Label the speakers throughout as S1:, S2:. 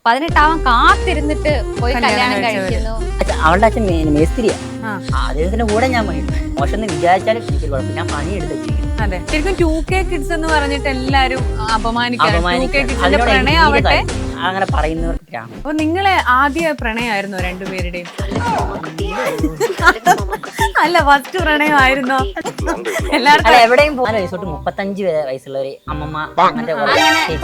S1: 18 കാത്തിരുന്നിട്ട് പോയി കല്യാണം കഴിക്കുന്നു.
S2: അവളുടെ അച്ഛൻ മേസ്തിരിയാ. അദ്ദേഹത്തിന്റെ കൂടെ ഞാൻ പണിയെടുക്കും. മോശം വിചാരിച്ചാലും എനിക്ക് കുഴപ്പം, ഞാൻ പണിയെടുത്ത് ജീവിക്കും.
S3: അതെ, ശരിക്കും 2K കിഡ്സ് എന്ന് പറഞ്ഞിട്ട് എല്ലാരും അപമാനിക്കാറ്. 2K കിഡ്സിന്റെ പ്രണയമാവട്ടെ
S2: അങ്ങനെ പറയുന്നവർക്ക്.
S3: അപ്പൊ നിങ്ങളെ ആദ്യ പ്രണയമായിരുന്നോ രണ്ടുപേരുടെയും? അല്ല, ഫസ്റ്റ് പ്രണയമായിരുന്നോ? എല്ലാവർക്കും
S2: എവിടെയും പോകാൻ 35 വയസ്സുള്ളവര് അമ്മമ്മ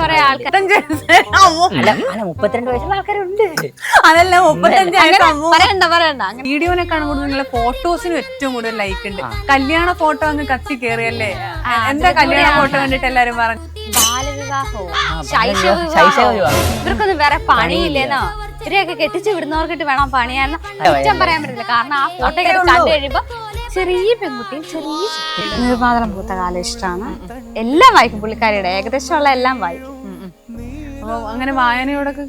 S1: കൊറേ ആൾക്കാർ.
S2: അല്ല 32 വയസ്സുള്ള ആൾക്കാരുണ്ട്.
S3: അതല്ല, 35
S1: പറയണ്ട അങ്ങനെ
S3: വീഡിയോനെ കാണുമ്പോൾ നിങ്ങളെ ഫോട്ടോസിനും ഏറ്റവും കൂടുതൽ ലൈക്ക് ഉണ്ട്. കല്യാണ ഫോട്ടോ അങ്ങ് കത്തി കേറിയല്ലേ? എന്താ കല്യാണ ഫോട്ടോ കണ്ടിട്ട് എല്ലാരും പറഞ്ഞു?
S1: ബാലവിവാഹവും ശൈശവവിവാഹവും ഇവർക്കൊന്നും വേറെ പണിയില്ലേന്നോ? ഇവരെയൊക്കെ കെട്ടിച്ചു വിടുന്നവർക്കിട്ട് വേണം പണിയാന്ന് കുറ്റം പറയാൻ പറ്റില്ല. കാരണം ആ ഫോട്ടോ കണ്ടു കഴിയുമ്പോ ചെറിയ പെൺകുട്ടിയും ചെറിയ നിർമാതളം പൂത്ത കാലം ഇഷ്ടമാണ്. എല്ലാം വായിക്കും പുള്ളിക്കാരിയുടെ, ഏകദേശം ഉള്ള എല്ലാം വായിക്കും.
S3: അപ്പൊ അങ്ങനെ വായനയോടൊക്കെ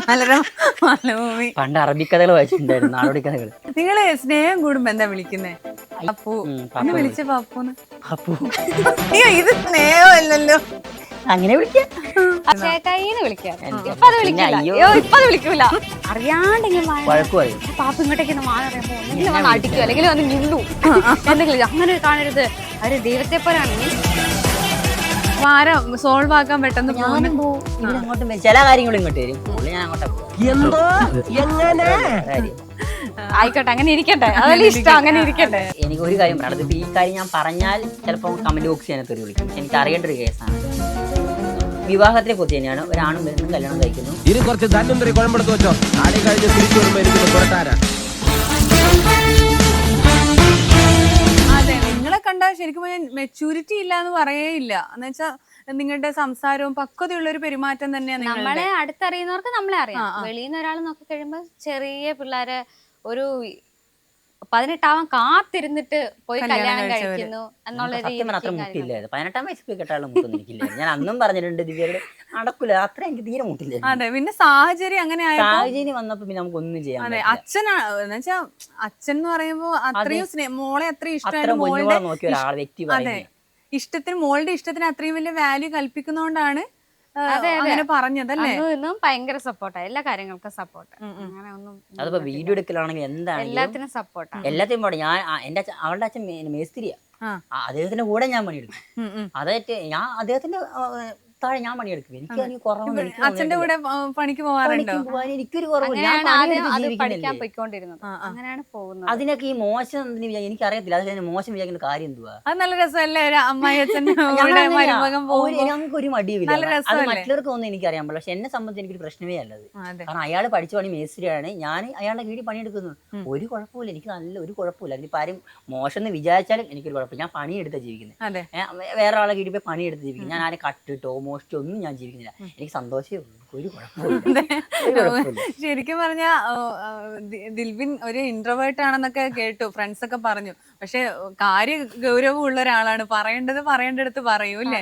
S3: ബാലഭൂമി.
S2: പണ്ട് അറബിക്കഥകൾ വായിച്ചിട്ടുണ്ടായിരുന്നു, നാടോടി കഥകൾ.
S3: നിങ്ങള് സ്നേഹം കൂടുമ്പോ എന്താ വിളിക്കുന്നേ? പപ്പു എന്ന് വിളിച്ച പപ്പൂന്ന്. അയ്യോ, ഇത് സ്നേഹമല്ലല്ലോ.
S2: അങ്ങനെ വിളിക്കാം,
S1: ചേട്ടായിന്ന് വിളിക്കാം. ഇപ്പൊ അത് വിളിക്കൂല. അറിയാണ്ടെങ്കിലും
S2: വഴക്കു പറയും.
S1: പാപ്പ ഇങ്ങോട്ടേക്ക് മാറിയപ്പോ ഒന്നെങ്കിലും വന്ന് അടിക്കും, അല്ലെങ്കിൽ വന്ന് നിന്നു എന്തെങ്കിലും. അങ്ങനെ കാണരുത്, അവര് ദൈവത്തെ പോലാണ്.
S3: വാരം സോൾവ് ആക്കാൻ പെട്ടെന്ന്
S2: അങ്ങോട്ടും ചില കാര്യങ്ങളും ഇങ്ങോട്ട് വരും, ഞാൻ അങ്ങോട്ടാ
S1: ആയിക്കോട്ടെ, അങ്ങനെ ഇരിക്കട്ടെ. അതല്ലേ ഇഷ്ടം, അങ്ങനെ ഇരിക്കട്ടെ.
S2: എനിക്ക് ഒരു കാര്യം പറയാം, അതിപ്പോ ഈ കാര്യം ഞാൻ പറഞ്ഞാൽ ചിലപ്പോൾ കമന്റ് ബോക്സ് ചെയ്യാൻ തെറി വിളിക്കും. എനിക്ക് അറിയേണ്ട ഒരു കേസാണ്. വിവാഹത്തിനെ കുറിച്ച് തന്നെയാണ്. ഒരാണും വരുന്നു, കല്യാണം കഴിക്കുന്നു.
S4: ഇനി കുറച്ച് ധന്വന്തരി കുഴമ്പെടുത്ത് വെച്ചോ, ആടി കഴിഞ്ഞ് തിരിച്ചു വരുമ്പോ എനിക്ക് പുറത്താരാ.
S3: അതെ, നിങ്ങളെ കണ്ടാൽ ശരിക്കും മെച്ചൂരിറ്റി ഇല്ല എന്ന് പറയേയില്ല. എന്ന് വെച്ചാൽ നിങ്ങളുടെ സംസാരവും പക്വതയുള്ള ഒരു പെരുമാറ്റം തന്നെയാണ്.
S1: നമ്മളെ അടുത്തറിയുന്നവർക്ക് നമ്മളെ അറിയാം. വെളിയിൽ നിന്ന് ഒരാൾ നോക്കി കഴിയുമ്പോ ചെറിയ പിള്ളേരെ ഒരു 18 കാത്തിരുന്നിട്ട് പോയി കല്യാണം കഴിക്കുന്നു എന്നുള്ള
S2: സത്യം അത്ര മുട്ടില്ല. 18 വയസ്സിൽ കേട്ടാലും മുട്ടൊന്നും എനിക്കില്ല. ഞാൻ അന്നും പറഞ്ഞിട്ടുണ്ട് ദിവ്യയോട്, നടക്കൂല, അത്ര എനിക്ക് തീരെ മുട്ടില്ല.
S3: അതെ, പിന്നെ സാഹചര്യം അങ്ങനെ
S2: സാഹചര്യം വന്നപ്പോ പിന്നെ നമുക്ക് ഒന്നും ചെയ്യാം.
S3: അതെ, അച്ഛൻ എന്ന് പറയുമ്പോ അത്രയും മോളെ അത്രയും ഇഷ്ടമാണ്.
S2: നോക്കിയ ഒരാൾ വ്യക്തി
S3: ഇഷ്ടത്തിന്, മോളുടെ ഇഷ്ടത്തിന് അത്രയും വലിയ വാല്യൂ കൽപ്പിക്കുന്നോണ്ടാണ് അങ്ങനെ പറഞ്ഞതല്ലേ?
S1: ഭയങ്കര സപ്പോർട്ടാ, എല്ലാ കാര്യങ്ങൾക്കും സപ്പോർട്ട്. അങ്ങനെ ഒന്നും
S2: അതിപ്പോ വീഡിയോ എടുക്കലാണെങ്കിൽ എന്താണ്
S1: എല്ലാത്തിനും സപ്പോർട്ടാ,
S2: എല്ലാത്തിനും പോട്ടെ. ഞാൻ അവളുടെ അച്ഛൻ മേസ്തിരിയാ. അദ്ദേഹത്തിന്റെ കൂടെ ഞാൻ പണിയെടുക്കും. അതായത് ഞാൻ അദ്ദേഹത്തിന്റെ താഴെ ഞാൻ പണിയെടുക്കും. എനിക്ക് കുറവ്.
S3: അച്ഛന്റെ കൂടെ പണിക്ക് പോകാറുണ്ടോ?
S2: എനിക്കൊരു കുറവില്ല.
S1: പഠിക്കാൻ പോയിക്കൊണ്ടിരുന്നത്, അങ്ങനെയാണ് പോകുന്നത്.
S2: അതിനൊക്കെ ഈ മോശം എനിക്കറിയത്തില്ല. അത് മോശം വിചാരിക്കുന്ന കാര്യം എന്തുവാ?
S3: അത് നല്ല രസമല്ലേ? അമ്മായി അച്ഛൻ്റെ
S2: ഞങ്ങൾക്ക് ഒരു മടിയുമില്ല. അത് മറ്റുള്ളവർക്ക് ഒന്നും എനിക്കറിയാൻ പാടില്ല. പക്ഷെ എന്നെ സംബന്ധിച്ച് എനിക്കൊരു പ്രശ്നമേ അല്ലത്. കാരണം അയാൾ പഠിച്ച പണി മേസ്ത്രിയാണ്, ഞാൻ അയാളുടെ വീട്ടിൽ പണിയെടുക്കുന്നു. ഒരു കുഴപ്പമില്ല, എനിക്ക് നല്ല ഒരു കുഴപ്പമില്ല. അതിനിപ്പോ ആരും മോശം എന്ന് വിചാരിച്ചാലും എനിക്കൊരു കുഴപ്പമില്ല. ഞാൻ പണിയെടുത്താ ജീവിക്കുന്നത്. വേറെ ആളെ വീട്ടിൽ പോയി പണിയെടുത്ത് ജീവിക്കും. ഞാൻ ആരെ കട്ടിട്ടോ മോഷ്ടിച്ചോ ഒന്നും ഞാൻ ജീവിക്കുന്നില്ല. എനിക്ക് സന്തോഷമേ ഉള്ളൂ, ഒരു കുഴപ്പമില്ല.
S3: ശരിക്കും പറഞ്ഞ ദിൽബിൻ ഒരു ഇൻട്രോവേർട്ട് ആണെന്നൊക്കെ കേട്ടു, ഫ്രണ്ട്സ് ഒക്കെ പറഞ്ഞു. പക്ഷെ കാര്യ ഗൗരവമുള്ള ഒരാളാണ്, പറയേണ്ടടുത്ത് പറയൂല്ലേ?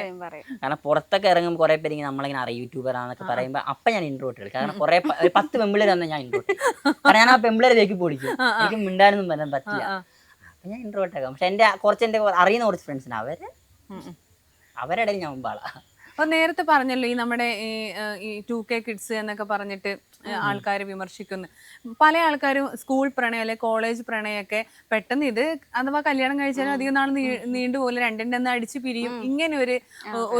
S2: കാരണം പുറത്തൊക്കെ ഇറങ്ങുമ്പോൾ കുറെ പേര് നമ്മളിങ്ങനെ അറിയാം യൂട്യൂബർ ആണെന്നൊക്കെ പറയുമ്പോ അപ്പൊ ഞാൻ ഇൻട്രോവേർട്ട്. കാരണം കുറെ 10 പെമ്പിളേർ തന്നെ ഞാൻ ഇൻട്രോവേർട്ട്. കാരണം ഞാൻ ആ പെമ്പിളേരേക്ക് പൊടിക്കും, എനിക്ക് മിണ്ടാനൊന്നും വരാൻ പറ്റില്ല. അപ്പൊ ഞാൻ ഇൻട്രോവേർട്ട് ആക്കാം. പക്ഷെ എന്റെ അറിയുന്ന കുറച്ച് ഫ്രണ്ട്സിന് അവരുടെ ഞാൻ മുമ്പാളാ.
S3: അപ്പൊ നേരത്തെ പറഞ്ഞല്ലോ, ഈ നമ്മുടെ ഈ 2K കിഡ്സ് എന്നൊക്കെ പറഞ്ഞിട്ട് ആൾക്കാർ വിമർശിക്കുന്നു. പല ആൾക്കാരും സ്കൂൾ പ്രണയം അല്ലെ കോളേജ് പ്രണയമൊക്കെ പെട്ടെന്ന് ഇത് അഥവാ കല്യാണം കഴിച്ചാലും അധികം നാൾ നീണ്ടുപോലെ രണ്ടിൻ്റെ ഒന്ന് അടിച്ചു പിരിയും. ഇങ്ങനെ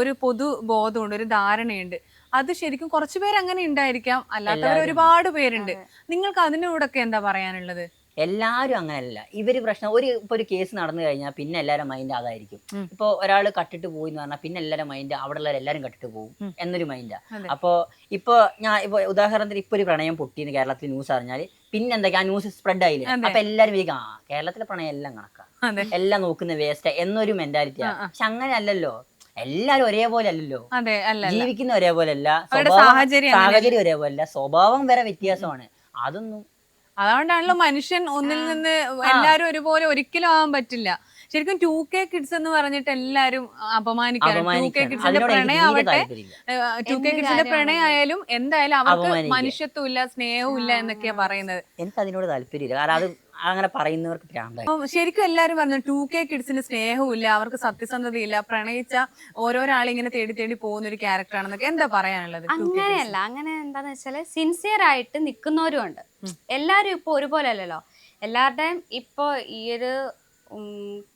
S3: ഒരു പൊതു ബോധമുണ്ട്, ഒരു ധാരണയുണ്ട്. അത് ശരിക്കും കുറച്ചു പേര് അങ്ങനെ ഉണ്ടായിരിക്കാം, അല്ലാത്തവർ ഒരുപാട് പേരുണ്ട്. നിങ്ങൾക്ക് അതിനോടൊക്കെ എന്താ പറയാനുള്ളത്?
S2: എല്ലാവരും അങ്ങനെയല്ല. ഇവര് പ്രശ്നം ഇപ്പൊ ഒരു കേസ് നടന്നു കഴിഞ്ഞാൽ പിന്നെ എല്ലാവരും മൈൻഡ് അതായിരിക്കും. ഇപ്പൊ ഒരാൾ കട്ടിട്ട് പോയി എന്ന് പറഞ്ഞാൽ പിന്നെ എല്ലാവരും മൈൻഡ് അവിടെ ഉള്ള എല്ലാവരും കട്ടിട്ട് പോകും എന്നൊരു മൈൻഡാ. അപ്പൊ ഇപ്പൊ ഉദാഹരണത്തിന് ഇപ്പൊ ഒരു പ്രണയം പൊട്ടിയെന്ന് കേരളത്തിൽ ന്യൂസ് അറിഞ്ഞാല് പിന്നെ എന്തൊക്കെ ആ ന്യൂസ് സ്പ്രെഡ് ആയില്ലേ? അപ്പൊ എല്ലാവരും വിചാരിക്കും കേരളത്തിലെ പ്രണയം എല്ലാം കണക്കാ, എല്ലാം നോക്കുന്ന വേസ്റ്റ് എന്നൊരു മെന്റാലിറ്റിയാണ്. പക്ഷെ അങ്ങനെ അല്ലല്ലോ. എല്ലാരും ഒരേപോലെ അല്ലല്ലോ, ജീവിക്കുന്ന ഒരേപോലെ അല്ല, സാഹചര്യം ഒരേപോലെ അല്ല, സ്വഭാവം വരെ വ്യത്യാസമാണ്.
S3: അതുകൊണ്ടാണല്ലോ മനുഷ്യൻ ഒന്നിൽ നിന്ന് എല്ലാരും ഒരുപോലെ ഒരിക്കലും ആവാൻ പറ്റില്ല. ശരിക്കും 2K കിഡ്സ് എന്ന് പറഞ്ഞിട്ട് എല്ലാരും അപമാനിക്കാറ്. 2K കിഡ്സിന്റെ പ്രണയമാവട്ടെ, 2K കിഡ്സിന്റെ പ്രണയമായാലും എന്തായാലും അവർക്ക് മനുഷ്യത്വം ഇല്ല, സ്നേഹവും ഇല്ല എന്നൊക്കെയാ പറയുന്നത്.
S2: എനിക്ക് അതിനോട് താല്പര്യമില്ല. കാരണം അങ്ങനെ പറയുന്നവർക്ക് ഭ്രാന്തായി.
S3: അപ്പൊ ശരിക്കും എല്ലാരും പറഞ്ഞു 2K കിഡ്സിന് സ്നേഹവും ഇല്ല, അവർക്ക് സത്യസന്ധതയില്ല, പ്രണയിച്ച ഓരോരാളിങ്ങനെ തേടി തേടി പോകുന്ന ഒരു ക്യാരക്ടർ ആണെന്നൊക്കെ എന്താ പറയാനുള്ളത്?
S1: അങ്ങനെയല്ല, അങ്ങനെ എന്താന്ന് വെച്ചാല് സിൻസിയർ ആയിട്ട് നിൽക്കുന്നവരും ഉണ്ട്. എല്ലാരും ഇപ്പൊ ഒരുപോലെ അല്ലല്ലോ. എല്ലാവരുടെയും ഇപ്പൊ ഈ ഒരു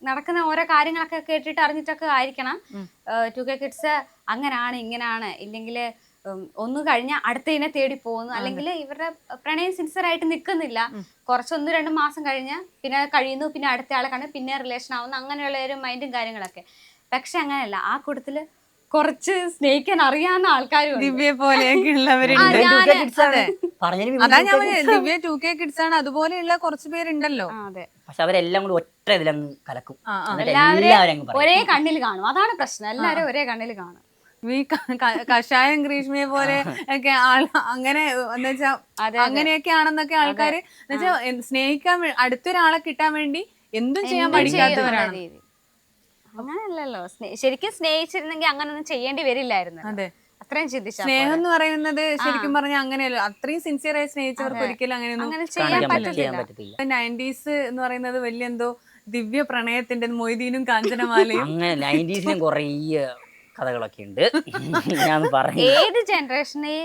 S1: നടക്കുന്ന ഓരോ കാര്യങ്ങളൊക്കെ കേട്ടിട്ട് അറിഞ്ഞിട്ടൊക്കെ ആയിരിക്കണം 2K കിഡ്സ് അങ്ങനാണ് ഇങ്ങനാണ്, ഇല്ലെങ്കിൽ ഒന്ന് കഴിഞ്ഞാൽ അടുത്തതിനെ തേടി പോകുന്നു, അല്ലെങ്കിൽ ഇവരുടെ പ്രണയം സിൻസിയർ ആയിട്ട് നിൽക്കുന്നില്ല. കുറച്ച് 1-2 മാസം കഴിഞ്ഞ് പിന്നെ കഴിയുന്നു, പിന്നെ അടുത്ത ആളെ കണ്ട് പിന്നെ റിലേഷൻ ആവുന്നു, അങ്ങനെയുള്ള ഒരു മൈൻഡും കാര്യങ്ങളൊക്കെ. പക്ഷെ അങ്ങനെയല്ല, ആ കൂട്ടത്തില് കുറച്ച് സ്നേഹിക്കാൻ അറിയാവുന്ന ആൾക്കാരും
S3: ദിവ്യ പോലെയൊക്കെ ഉള്ളവരുണ്ട്. അതാ ഞാൻ പറഞ്ഞത്, ദിവ്യ 2K കിഡ്സ് ആണ്, അതുപോലെയുള്ള കുറച്ച് പേരുണ്ടല്ലോ.
S2: പക്ഷെ അവരെല്ലാം കൂടി ഒറ്റ ഇതിലങ്ങ് കലക്കും.
S1: എല്ലാവരും ഒരേ കണ്ണിൽ കാണും, അതാണ് പ്രശ്നം. എല്ലാവരും ഒരേ കണ്ണിൽ കാണും.
S3: ഈ കഷായം ഗ്രീഷ്മയെ പോലെ ഒക്കെ അങ്ങനെ എന്ന് വെച്ചാ അങ്ങനെയൊക്കെ ആണെന്നൊക്കെ ആൾക്കാര് എന്നുവെച്ചാ സ്നേഹിക്കാൻ അടുത്തൊരാളെ കിട്ടാൻ വേണ്ടി എന്തും ചെയ്യാൻ പഠിക്കാത്തവരാണ്.
S1: അങ്ങനെയല്ലല്ലോ, ശരിക്കും സ്നേഹിച്ചിരുന്നെങ്കിൽ അങ്ങനെ ഒന്നും ചെയ്യേണ്ടി വരില്ലായിരുന്നു.
S3: അതെ,
S1: അത്രയും ചിന്തിച്ചു.
S3: സ്നേഹം എന്ന് പറയുന്നത് ശരിക്കും പറഞ്ഞാൽ അങ്ങനെയല്ലോ, അത്രയും സിൻസിയർ ആയി സ്നേഹിച്ചവർക്ക് ഒരിക്കലും അങ്ങനെയൊന്നും
S1: ചെയ്യാൻ പറ്റത്തില്ല.
S3: 90s എന്ന് പറയുന്നത് വലിയ എന്തോ ദിവ്യ പ്രണയത്തിന്റെ മൊയ്തീനും കാഞ്ചനമാലയും
S2: അങ്ങനെ 90s കുറേ കഥകളൊക്കെ ഉണ്ട്. ഞാൻ പറഞ്ഞു,
S1: ഏത് ജനറേഷനിൽ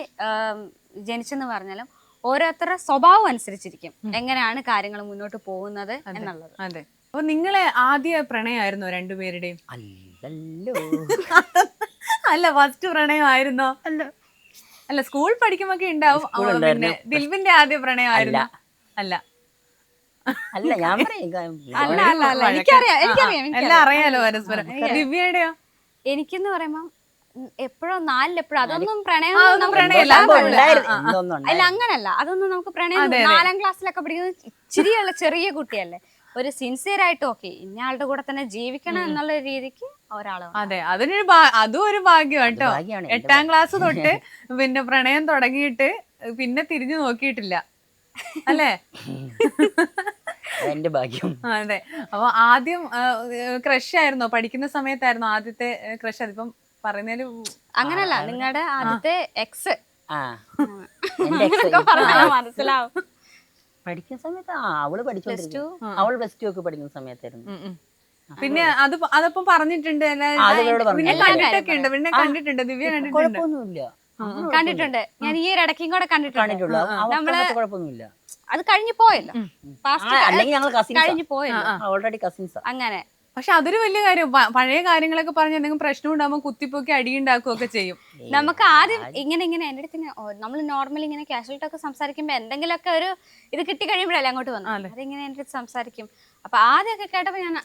S1: ജനിച്ചെന്ന് പറഞ്ഞാലും ഓരോരുത്തരുടെ സ്വഭാവം അനുസരിച്ചിരിക്കും എങ്ങനെയാണ് കാര്യങ്ങൾ മുന്നോട്ട് പോകുന്നത് എന്നുള്ളത്.
S3: അതെ. അപ്പൊ നിങ്ങളെ ആദ്യ പ്രണയമായിരുന്നോ രണ്ടുപേരുടെയും?
S2: അല്ലല്ലോ.
S3: അല്ല, ഫസ്റ്റ് പ്രണയമായിരുന്നോ? അല്ല, സ്കൂൾ പഠിക്കുമ്പോ ഉണ്ടാവും. പിന്നെ ദിൽവിന്റെ ആദ്യ പ്രണയമായിരുന്നു? അല്ല
S2: അല്ല, ഞാൻ
S3: എല്ലാം അറിയാലോ പരസ്പരം. ദിവ്യയുടെയോ?
S1: എനിക്കെന്ന് പറയുമ്പോ എപ്പോഴോ 4 എപ്പോഴും അതൊന്നും പ്രണയം അല്ല, അങ്ങനല്ല. അതൊന്നും നമുക്ക് പ്രണയം 4ാം ക്ലാസ്സിലൊക്കെ പഠിക്കുന്നത് ഇച്ചിരിയുള്ള ചെറിയ കുട്ടിയല്ലേ. ഒരു സിൻസിയർ ആയിട്ട് ഓക്കെ ഇന്നയാളുടെ കൂടെ തന്നെ ജീവിക്കണം എന്നുള്ള രീതിക്ക് ഒരാളാണ്.
S3: അതെ, അതും ഒരു ഭാഗ്യം കേട്ടോ. 8ാം ക്ലാസ് തൊട്ട് പിന്നെ പ്രണയം തുടങ്ങിയിട്ട് പിന്നെ തിരിഞ്ഞു നോക്കിയിട്ടില്ല അല്ലേ?
S2: എന്റെ ഭാഗ്യം.
S3: അതെ. അപ്പൊ ആദ്യം ക്രഷ് ആയിരുന്നോ? പഠിക്കുന്ന സമയത്തായിരുന്നോ ആദ്യത്തെ ക്രഷ്? അതിപ്പം പറയുന്നതില്
S1: അങ്ങനല്ല, നിങ്ങളുടെ ആദ്യത്തെ എക്സ് മനസ്സിലാവും.
S2: പഠിക്കുന്ന സമയത്ത് അവള് പഠിച്ചു, അവള് +2 ഒക്കെ പഠിക്കുന്ന സമയത്തായിരുന്നു.
S3: പിന്നെ അതപ്പം പറഞ്ഞിട്ടുണ്ട്, കണ്ടിട്ടൊക്കെ ഉണ്ട്. പിന്നെ കണ്ടിട്ടുണ്ട്, ദിവ്യ കണ്ടിട്ടുണ്ട്.
S2: കുഴപ്പമൊന്നുമില്ല,
S1: കണ്ടിട്ടുണ്ട്. ഞാൻ ഈ ഒരു ഇടയ്ക്കും കൂടെ കണ്ടിട്ടുണ്ട്.
S2: കുഴപ്പമൊന്നുമില്ല.
S1: അത് കഴിഞ്ഞു പോയല്ലോ,
S2: അല്ലെങ്കിൽ ഞങ്ങൾ
S1: കഴിഞ്ഞു പോയല്ലോ,
S2: ഓൾറെഡി കസിൻസ്
S1: അങ്ങനെ.
S3: പക്ഷെ അതൊരു വലിയ കാര്യം. പഴയ കാര്യങ്ങളൊക്കെ പറഞ്ഞ് എന്തെങ്കിലും പ്രശ്നം ഉണ്ടാകുമ്പോൾ കുത്തിപ്പൊക്കി അടിയുണ്ടാക്കുകയൊക്കെ ചെയ്യും.
S1: നമുക്ക് ആദ്യം ഇങ്ങനെ എൻ്റെ അടുത്ത് നമ്മൾ നോർമലി ഇങ്ങനെ കാഷ്വൽ ടോക്ക് സംസാരിക്കുമ്പോ എന്തെങ്കിലുമൊക്കെ ഒരു ഇത് കിട്ടി കഴിയുമ്പോഴല്ലേ അങ്ങോട്ട് വന്നു അതിങ്ങനെ എൻ്റെ അടുത്ത് സംസാരിക്കും. അപ്പൊ ആദ്യമൊക്കെ കേട്ടപ്പോ ഞാൻ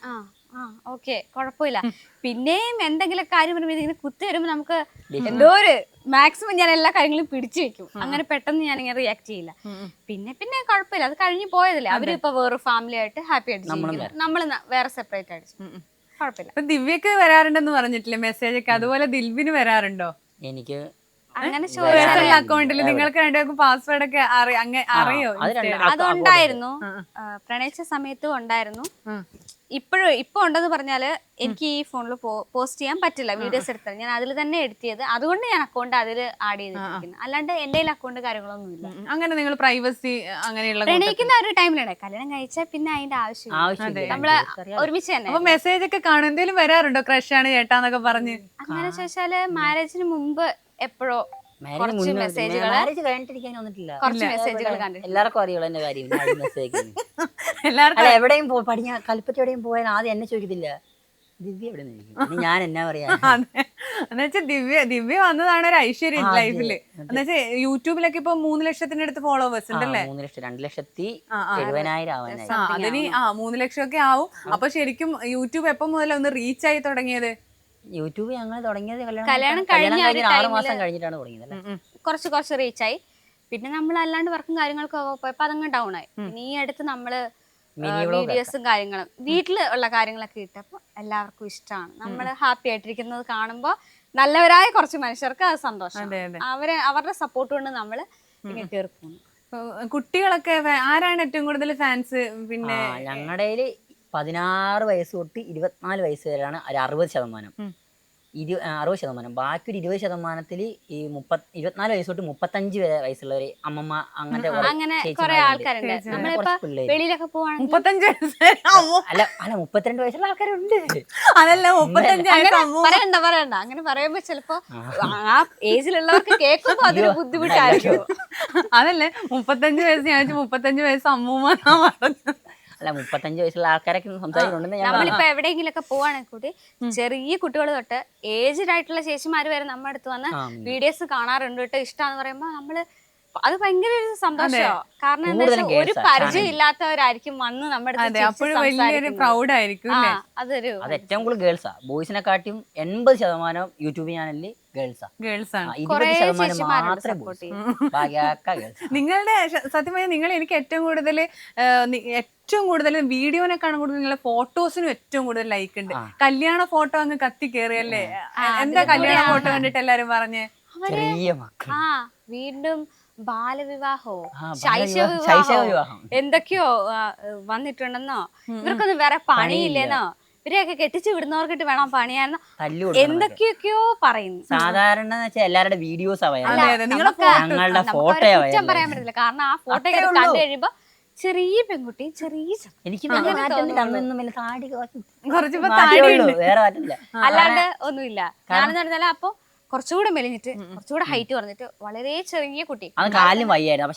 S1: ഓക്കെ കുഴപ്പമില്ല. പിന്നെയും എന്തെങ്കിലും കാര്യം പറയുമ്പോൾ ഇതിങ്ങനെ കുത്തി വരുമ്പോ നമുക്ക് എന്തോ ഒരു മാക്സിമം ഞാൻ എല്ലാ കാര്യങ്ങളും പിടിച്ചു വെക്കും. അങ്ങനെ പെട്ടെന്ന് ഞാൻ ഇങ്ങനെ റിയാക്ട് ചെയ്യില്ല. പിന്നെ കുഴപ്പമില്ല, അത് കഴിഞ്ഞു പോയതല്ലേ. അവരിപ്പോ വേറെ ഫാമിലി ആയിട്ട് ഹാപ്പി ആയിട്ട് ജീവിക്കുന്നു, നമ്മൾ വേറെ സെപ്പറേറ്റ് ആയിട്ട് കുഴപ്പമില്ല.
S3: ഇപ്പൊ ദിവ്യക്ക് വരാറുണ്ടെന്ന് പറഞ്ഞിട്ടില്ലേ മെസ്സേജ് ഒക്കെ? അതുപോലെ ദിൽവിന് വരാറുണ്ടോ?
S2: എനിക്ക്
S1: അങ്ങനെ
S3: അക്കൗണ്ടിൽ നിങ്ങൾക്ക് രണ്ടുപേർക്കും പാസ്വേഡ് ഒക്കെ അറിയോ?
S1: അതുണ്ടായിരുന്നു, പ്രണയിച്ച സമയത്തും ഉണ്ടായിരുന്നു. ഇപ്പൊ ഉണ്ടെന്ന് പറഞ്ഞാല് എനിക്ക് ഈ ഫോണിൽ പോസ്റ്റ് ചെയ്യാൻ പറ്റില്ല വീഡിയോസ് എടുത്താൽ. ഞാൻ അതിൽ തന്നെ എഡിറ്റ് അതുകൊണ്ട് ഞാൻ അക്കൗണ്ട് അതിൽ ആഡ് ചെയ്തിരിക്കുന്നു. അല്ലാണ്ട് എന്റെ അക്കൗണ്ട് കാര്യങ്ങളൊന്നും ഇല്ല.
S3: അങ്ങനെ നിങ്ങൾ പ്രൈവസി അങ്ങനെയുള്ള
S1: പ്രണയിക്കുന്ന ഒരു ടൈമിലാണ്. കല്യാണം കഴിച്ചാൽ പിന്നെ അതിന്റെ ആവശ്യം നമ്മള് ഒരുമിച്ച് തന്നെ.
S3: അപ്പൊ മെസ്സേജ് ഒക്കെ കാണും. എന്തെങ്കിലും വരാറുണ്ടോ ക്രഷാണ് ചേട്ടാന്നൊക്കെ പറഞ്ഞ്?
S1: അങ്ങനെ ചോദിച്ചാല് മാരേജിന് മുമ്പ് എപ്പോഴോ
S2: മാരേജ് കഴിഞ്ഞിട്ടിരിക്കാൻ എല്ലാവർക്കും അറിയുള്ളൂ എന്റെ കാര്യം. എവിടെയും പഠിക്കാൻ കൽപ്പറ്റ എവിടെയും പോയാൽ ആദ്യം എന്നെ ചോദിക്കത്തില്ല, ദിവ്യ എവിടെ നിന്ന്. ഞാൻ എന്നാ പറയാ,
S3: എന്നുവെച്ചാൽ ദിവ്യ വന്നതാണ് ഒരു ഐശ്വര്യം ലൈഫില്. എന്നുവെച്ചാൽ യൂട്യൂബിലൊക്കെ ഇപ്പൊ 3 ലക്ഷത്തിന്റെ അടുത്ത് ഫോളോവേഴ്സ് ഉണ്ടല്ലേ?
S2: 2,70,000 ആവാനായി.
S3: അതിന് 3 ലക്ഷം ഒക്കെ ആവും. അപ്പൊ ശരിക്കും യൂട്യൂബ് എപ്പം മുതൽ ഒന്ന് റീച്ച് ആയി തുടങ്ങിയത്?
S2: യൂട്യൂബ് ഞങ്ങൾ തുടങ്ങിയത്
S1: കല്യാണം കഴിഞ്ഞ
S2: 6 മാസം കഴിഞ്ഞിട്ടാണ് തുടങ്ങിയത്.
S1: കുറച്ച് റീച്ചായി. പിന്നെ നമ്മൾ അല്ലാണ്ട് വർക്കും കാര്യങ്ങളൊക്കെ പോയപ്പോ അതങ്ങ് ഡൗൺ ആയി. പിന്നെ ഈ അടുത്ത് നമ്മള് വീഡിയോസും കാര്യങ്ങളും വീട്ടിൽ ഉള്ള കാര്യങ്ങളൊക്കെ ഇട്ടപ്പോ എല്ലാവർക്കും ഇഷ്ടമാണ്. നമ്മൾ ഹാപ്പി ആയിട്ടിരിക്കുന്നത് കാണുമ്പോ നല്ലവരായ കുറച്ച് മനുഷ്യർക്ക് അത് സന്തോഷം. അവരുടെ സപ്പോർട്ട് കൊണ്ട് നമ്മള് ഇങ്ങനെ കേൾക്കുന്നു.
S3: കുട്ടികളൊക്കെ ആരാണ് ഏറ്റവും കൂടുതൽ ഫാൻസ്? പിന്നെ
S2: ഞങ്ങളുടെ 16 വയസ്സ് തൊട്ട് 24 വയസ്സ് വരെയാണ് ഒരു 60%. 60%. ബാക്കി ഒരു 20% ഈ 24 വയസ്സ് തൊട്ട് 35 വയസ്സുള്ളവര് അമ്മമ്മ അങ്ങനത്തെ കുറെ
S1: അങ്ങനെ കുറെ
S2: ചേച്ചിമാരുണ്ട്.
S1: ആൾക്കാരുണ്ട്.
S2: അങ്ങനെ
S1: നമ്മളിപ്പോ
S2: കുറച്ച് പിള്ളേര്.
S1: വെളിയിലൊക്കെ പോവാണെങ്കിൽ
S3: 35 വയസ്സ് അമ്മോ.
S2: അല്ല 32 വയസ്സുള്ള ആൾക്കാരുണ്ട്.
S3: അതല്ല 35 വയസ്സ് അമ്മോ.
S1: പറയണ്ട അങ്ങനെ പറയുമ്പോ ചിലപ്പോ ആ ഏജിലുള്ളവർക്ക് കേൾക്കുമ്പോ അതൊരു ബുദ്ധിമുട്ടായിരിക്കും.
S3: അതല്ലേ 35 വയസ്സ് ഞാൻ 35 വയസ്സ് അമ്മൂമ്മ എന്നാ പറഞ്ഞത്.
S2: അല്ല 35 വയസ്സുള്ള ആൾക്കാരൊക്കെ സംസാരിക്കുന്നുണ്ടെന്ന് ഞാൻ
S1: നമ്മളിപ്പോ എവിടെയെങ്കിലും ഒക്കെ പോവാണെങ്കിൽ കൂടി ചെറിയ കുട്ടികൾ തൊട്ട് ഏജ്ഡ് ആയിട്ടുള്ള ചേച്ചിമാര് വരെ നമ്മുടെ അടുത്ത് വന്ന് വീഡിയോസ് കാണാറുണ്ട് കേട്ടോ, ഇഷ്ടമാന്ന് പറയുമ്പോ നമ്മള് അത് ഭയങ്കര ഒരു സന്തോഷമാണ്. കാരണം എന്താ വെച്ചാൽ ഒരു പരിചയം ഇല്ലാത്തവരായിരിക്കും വന്ന് നമ്മുടെ അടുത്ത്
S3: അതെ,
S1: ചിരിച്ച്
S3: അപ്പോഴും വലിയൊരു
S1: സംസാരിക്കുന്നത്.
S3: പ്രൗഡ് ആയിരിക്കും
S1: ആ,
S3: അല്ലേ?
S1: അതൊരു
S2: അത് ഏറ്റവും കൂടുതൽ ഗേൾസാ. ബോയ്സിനെക്കാട്ടിയും 80% യൂട്യൂബ് ചാനലിൽ ഗേൾസാ.
S3: ഗേൾസ് ആണ്.
S2: 20%
S1: ചേച്ചിമാരുണ്ട്
S2: മാത്രമേ
S1: support
S2: ബോയ്സ്. ബാക്കിയൊക്കെ ഗേൾസ്.
S3: നിങ്ങളുടെ സത്യം പറഞ്ഞാൽ നിങ്ങൾ എനിക്ക് ഏറ്റവും കൂടുതൽ വീഡിയോനെക്കാളും കൂടുതൽ നിങ്ങളുടെ ഫോട്ടോസിനും ഏറ്റവും കൂടുതൽ ലൈക്ക് ഉണ്ട്. കല്യാണ ഫോട്ടോ അങ്ങ് കത്തി കയറിയല്ലേ? എന്താ കല്യാണ ഫോട്ടോ കണ്ടിട്ട് എല്ലാരും പറഞ്ഞേ?
S2: ചെറിയ മക്കൾ.
S1: ആ വീണ്ടും ബാലവിവാഹോ
S2: ശൈശവ
S1: ശൈശവ
S2: വിവാഹം.
S1: എന്തൊക്കെയോ വന്നിട്ടുണ്ടെന്നോ, ഇവർക്കൊന്നും വേറെ പണിയില്ലെന്നോ, ഇവരെയൊക്കെ കെട്ടിച്ചു വിടുന്നവർക്കിട്ട് വേണം പണിയാന്നോ,
S2: തല്ലു കൊടുക്കണം.
S1: എന്തൊക്കെയൊക്കെയോ പറയുന്നു.
S2: സാധാരണ വെച്ചാൽ എല്ലാവരുടെ വീഡിയോസ്
S3: അതെ, അതെ, നിങ്ങളുടെ
S2: ഞങ്ങളുടെ
S1: നമുക്ക്
S2: ഫോട്ടോ
S1: കുറ്റം പറയാൻ പറ്റില്ല. കാരണം ആ ഫോട്ടോ ഒക്കെ കണ്ടു കഴിയുമ്പോ ചെറിയ പെൺകുട്ടി ചെറിയ
S2: എനിക്ക് വലിയ മാറ്റമൊന്നുമില്ല. അന്നൊന്നും വലിയ താടി
S3: കുറച്ചിപ്പോ
S2: മാറ്റമേ ഉള്ളൂ, വേറെ മാറ്റമില്ല.
S1: അല്ലാണ്ട് ഒന്നുമില്ല. ഞാനെന്ന് പറഞ്ഞാൽ അപ്പൊ കുറച്ചുകൂടെ മെലിഞ്ഞിട്ട് കുറച്ചുകൂടെ ഹൈറ്റ് പറഞ്ഞിട്ട് വളരെ ചെറിയ കുട്ടി.
S2: അത് കാലിന് വയ്യായിരുന്നു. അപ്പൊ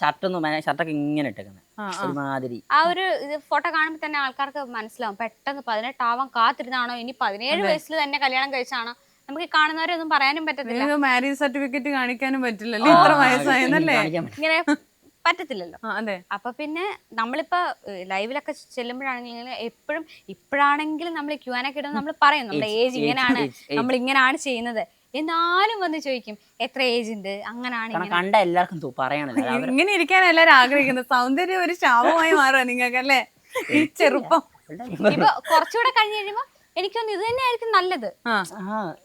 S2: ഷർട്ടൊക്കെ ഇങ്ങനെ ഇട്ടേക്കുന്നത് ഒരുമാതിരി.
S1: ആ ഒരു ഫോട്ടോ കാണുമ്പോൾ തന്നെ ആൾക്കാർക്ക് മനസ്സിലാവും പെട്ടെന്ന് 18 ആവാൻ കാത്തിരുന്നാണോ ഇനി 17 വയസ്സിൽ തന്നെ കല്യാണം കഴിച്ചാണോ. നമുക്ക് ഈ കാണുന്നവരൊന്നും പറയാനും പറ്റത്തില്ല.
S3: മാരേജ് സർട്ടിഫിക്കറ്റ് കാണിക്കാനും പറ്റില്ലല്ലോ ഇത്ര വയസ്സായെന്നല്ലേ?
S1: ഇങ്ങനെ പറ്റത്തില്ലല്ലോ.
S3: അതെ.
S1: അപ്പൊ പിന്നെ നമ്മളിപ്പോ ലൈവിലൊക്കെ ചെല്ലുമ്പോഴാണെങ്കിലും എപ്പോഴും ഇപ്പോഴാണെങ്കിലും നമ്മൾ ക്യൂനൊക്കെ ഇടുമ്പോൾ നമ്മൾ പറയും നമ്മുടെ ഏജ് ഇങ്ങനെയാണ്, നമ്മൾ ഇങ്ങനെയാണ് ചെയ്യുന്നത്. എന്നാലും വന്ന് ചോദിക്കും എത്ര ഏജ് ഉണ്ട്, അങ്ങനാണ്
S2: കണ്ട എല്ലാവർക്കും പറയണല്ലോ.
S3: ഇങ്ങനെ ഇരിക്കാൻ എല്ലാരും ആഗ്രഹിക്കുന്നത്. സൗന്ദര്യം ഒരു ശാപമായി മാറുക നിങ്ങൾക്ക് അല്ലേ? ഈ ചെറുപ്പം
S1: ഇപ്പൊ കുറച്ചുകൂടെ കഴിഞ്ഞ് കഴിയുമ്പോ എനിക്കൊന്ന് ഇത് തന്നെയായിരിക്കും നല്ലത്.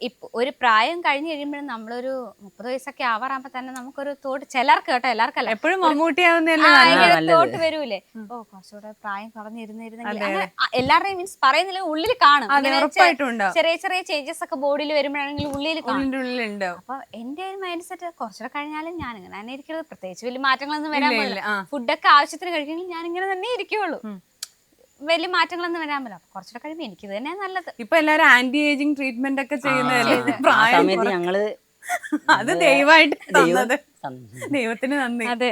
S1: ഇപ്പൊ ഒരു പ്രായം കഴിഞ്ഞ് കഴിയുമ്പോഴും നമ്മളൊരു 30 വയസ്സൊക്കെ ആവാറാകുമ്പോ തന്നെ നമുക്കൊരു തോട്ട്, ചിലർക്ക് കേട്ടോ, എല്ലാവർക്കല്ല,
S3: എപ്പോഴും മമ്മൂട്ടിയാവുന്നല്ലേ
S1: തോട്ട് വരൂലേ, ഓ കുറച്ചുകൂടെ പ്രായം കുറഞ്ഞിരുന്നിരുന്നെങ്കിൽ. അങ്ങനെ എല്ലാവരുടെയും മീൻസ് പറയുന്നില്ല, ഉള്ളിൽ കാണും ചെറിയ ചെറിയ ചേഞ്ചസ് ഒക്കെ ബോഡിയിൽ വരുമ്പോഴാണെങ്കിൽ ഉള്ളിൽ കാണും. അപ്പൊ എന്റെ ഒരു മൈൻഡ് സെറ്റ് കുറച്ചുകൂടെ കഴിഞ്ഞാലും ഞാൻ ഇങ്ങനെ തന്നെ ഇരിക്കുന്നത്. പ്രത്യേകിച്ച് വലിയ മാറ്റങ്ങളൊന്നും വരാൻ പോകില്ല. ഫുഡൊക്കെ ആവശ്യത്തിന് കഴിക്കുമെങ്കിൽ ഞാൻ ഇങ്ങനെ തന്നെ ഇരിക്കുള്ളൂ. വലിയ മാറ്റങ്ങളൊന്നും വരാൻ പറ്റില്ല. കുറച്ചുകൂടെ കഴിയുമ്പോൾ എനിക്ക് തന്നെ നല്ലത്.
S3: ഇപ്പൊ എല്ലാരും ആന്റി ഏജിങ് ട്രീറ്റ്മെന്റ് ഒക്കെ ചെയ്യുന്നതല്ലേ?
S2: സമയത്ത് ഞങ്ങള്
S3: അത് ദൈവമായിട്ട് തന്നത്. ദൈവത്തിന് നന്ദി.
S1: അതെ,